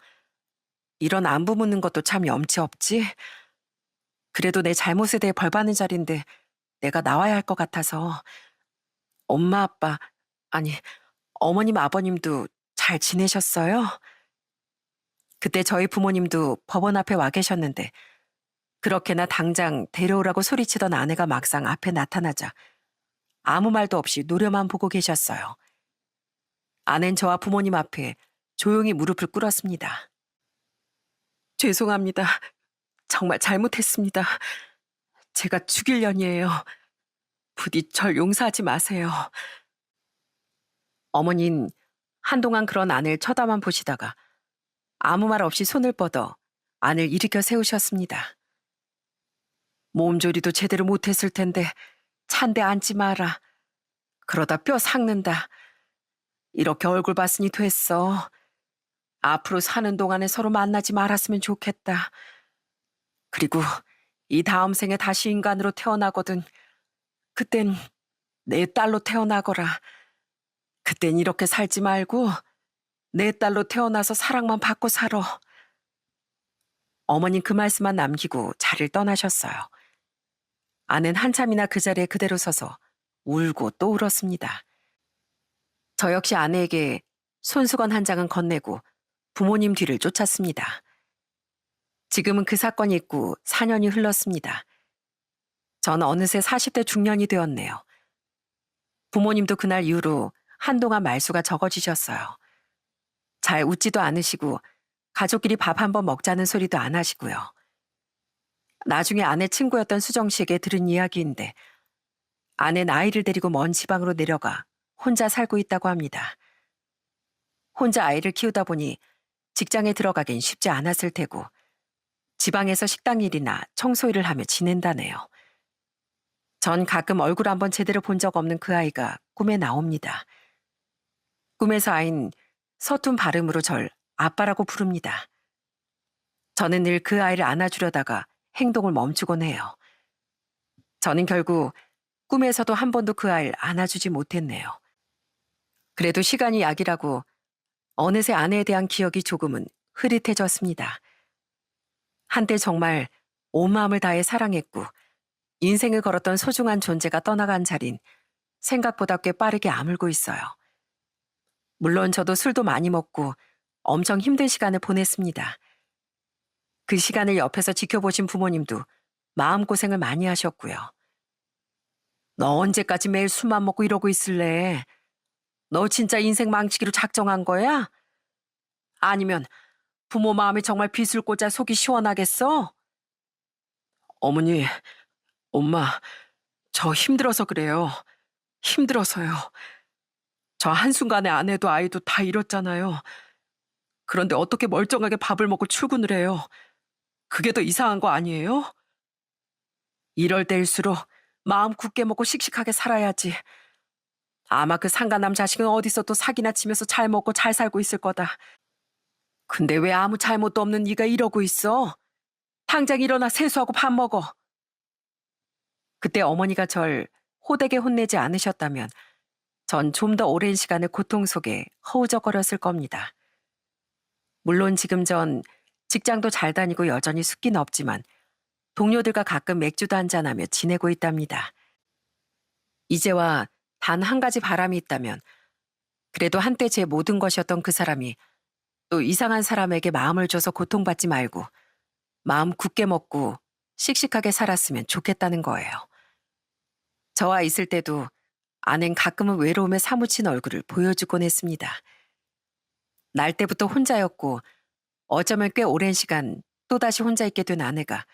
S1: 이런 안부 묻는 것도 참 염치 없지? 그래도 내 잘못에 대해 벌받는 자리인데 내가 나와야 할 것 같아서. 엄마 아빠, 아니 어머님 아버님도 잘 지내셨어요? 그때 저희 부모님도 법원 앞에 와 계셨는데 그렇게나 당장 데려오라고 소리치던 아내가 막상 앞에 나타나자 아무 말도 없이 노려만 보고 계셨어요. 아낸 저와 부모님 앞에 조용히 무릎을 꿇었습니다. 죄송합니다. 정말 잘못했습니다. 제가 죽일 년이에요. 부디 절 용서하지 마세요. 어머닌 한동안 그런 아내를 쳐다만 보시다가 아무 말 없이 손을 뻗어 아내를 일으켜 세우셨습니다. 몸조리도 제대로 못했을 텐데 찬데 앉지 마라. 그러다 뼈 삭는다. 이렇게 얼굴 봤으니 됐어. 앞으로 사는 동안에 서로 만나지 말았으면 좋겠다. 그리고 이 다음 생에 다시 인간으로 태어나거든. 그땐 내 딸로 태어나거라. 그땐 이렇게 살지 말고 내 딸로 태어나서 사랑만 받고 살아. 어머님 그 말씀만 남기고 자리를 떠나셨어요. 아내는 한참이나 그 자리에 그대로 서서 울고 또 울었습니다. 저 역시 아내에게 손수건 한 장은 건네고 부모님 뒤를 쫓았습니다. 지금은 그 사건이 있고 4년이 흘렀습니다. 전 어느새 40대 중년이 되었네요. 부모님도 그날 이후로 한동안 말수가 적어지셨어요. 잘 웃지도 않으시고 가족끼리 밥 한번 먹자는 소리도 안 하시고요. 나중에 아내 친구였던 수정 씨에게 들은 이야기인데 아내는 아이를 데리고 먼 지방으로 내려가 혼자 살고 있다고 합니다. 혼자 아이를 키우다 보니 직장에 들어가긴 쉽지 않았을 테고 지방에서 식당 일이나 청소 일을 하며 지낸다네요. 전 가끔 얼굴 한번 제대로 본 적 없는 그 아이가 꿈에 나옵니다. 꿈에서 아이는 서툰 발음으로 절 아빠라고 부릅니다. 저는 늘 그 아이를 안아주려다가 행동을 멈추곤 해요. 저는 결국 꿈에서도 한 번도 그 아이를 안아주지 못했네요. 그래도 시간이 약이라고 어느새 아내에 대한 기억이 조금은 흐릿해졌습니다. 한때 정말 온 마음을 다해 사랑했고 인생을 걸었던 소중한 존재가 떠나간 자린 생각보다 꽤 빠르게 아물고 있어요. 물론 저도 술도 많이 먹고 엄청 힘든 시간을 보냈습니다. 그 시간을 옆에서 지켜보신 부모님도 마음고생을 많이 하셨고요. 너 언제까지 매일 술만 먹고 이러고 있을래? 너 진짜 인생 망치기로 작정한 거야? 아니면 부모 마음에 정말 빗을 꽂아 속이 시원하겠어? 어머니, 엄마, 저 힘들어서 그래요. 힘들어서요. 저 한순간에 아내도 아이도 다 잃었잖아요. 그런데 어떻게 멀쩡하게 밥을 먹고 출근을 해요? 그게 더 이상한 거 아니에요? 이럴 때일수록 마음 굳게 먹고 씩씩하게 살아야지. 아마 그 상간남 자식은 어디서 또 사기나 치면서 잘 먹고 잘 살고 있을 거다. 근데 왜 아무 잘못도 없는 네가 이러고 있어? 당장 일어나 세수하고 밥 먹어. 그때 어머니가 절 호되게 혼내지 않으셨다면 전 좀 더 오랜 시간을 고통 속에 허우적거렸을 겁니다. 물론 지금 전 직장도 잘 다니고 여전히 숫기는 없지만 동료들과 가끔 맥주도 한잔하며 지내고 있답니다. 이제와 단 한 가지 바람이 있다면 그래도 한때 제 모든 것이었던 그 사람이 또 이상한 사람에게 마음을 줘서 고통받지 말고 마음 굳게 먹고 씩씩하게 살았으면 좋겠다는 거예요. 저와 있을 때도 아낸 가끔은 외로움에 사무친 얼굴을 보여주곤 했습니다. 날 때부터 혼자였고 어쩌면 꽤 오랜 시간 또다시 혼자 있게 된 아내가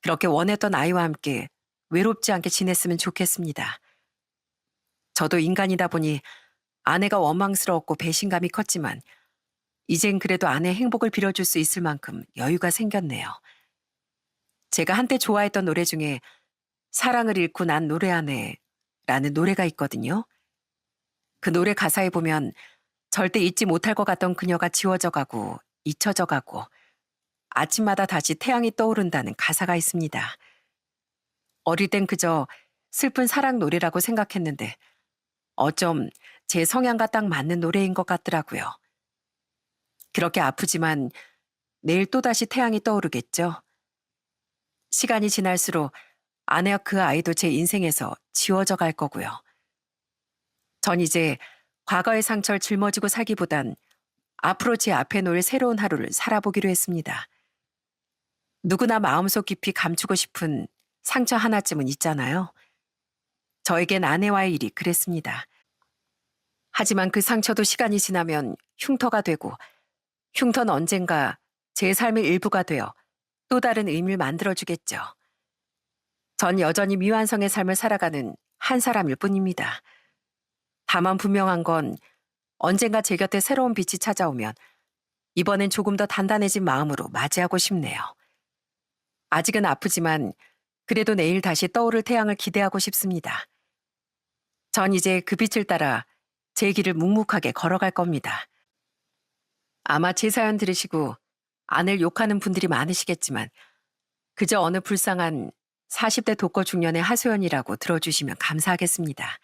S1: 그렇게 원했던 아이와 함께 외롭지 않게 지냈으면 좋겠습니다. 저도 인간이다 보니 아내가 원망스러웠고 배신감이 컸지만 이젠 그래도 아내의 행복을 빌어줄 수 있을 만큼 여유가 생겼네요. 제가 한때 좋아했던 노래 중에 사랑을 잃고 난 노래하네라는 노래가 있거든요. 그 노래 가사에 보면 절대 잊지 못할 것 같던 그녀가 지워져 가고 잊혀져 가고 아침마다 다시 태양이 떠오른다는 가사가 있습니다. 어릴 땐 그저 슬픈 사랑 노래라고 생각했는데 어쩜 제 성향과 딱 맞는 노래인 것 같더라고요. 그렇게 아프지만 내일 또다시 태양이 떠오르겠죠. 시간이 지날수록 아내와 그 아이도 제 인생에서 지워져 갈 거고요. 전 이제 과거의 상처를 짊어지고 살기보단 앞으로 제 앞에 놓일 새로운 하루를 살아보기로 했습니다. 누구나 마음속 깊이 감추고 싶은 상처 하나쯤은 있잖아요. 저에겐 아내와의 일이 그랬습니다. 하지만 그 상처도 시간이 지나면 흉터가 되고 흉터는 언젠가 제 삶의 일부가 되어 또 다른 의미를 만들어주겠죠. 전 여전히 미완성의 삶을 살아가는 한 사람일 뿐입니다. 다만 분명한 건 언젠가 제 곁에 새로운 빛이 찾아오면 이번엔 조금 더 단단해진 마음으로 맞이하고 싶네요. 아직은 아프지만 그래도 내일 다시 떠오를 태양을 기대하고 싶습니다. 전 이제 그 빛을 따라 제 길을 묵묵하게 걸어갈 겁니다. 아마 제 사연 들으시고 아내를 욕하는 분들이 많으시겠지만 그저 어느 불쌍한 40대 독거 중년의 하소연이라고 들어주시면 감사하겠습니다.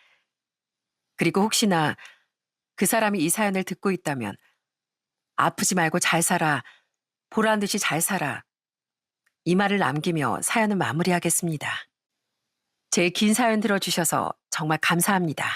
S1: 그리고 혹시나 그 사람이 이 사연을 듣고 있다면 아프지 말고 잘 살아, 보란 듯이 잘 살아 이 말을 남기며 사연을 마무리하겠습니다. 제 긴 사연 들어주셔서 정말 감사합니다.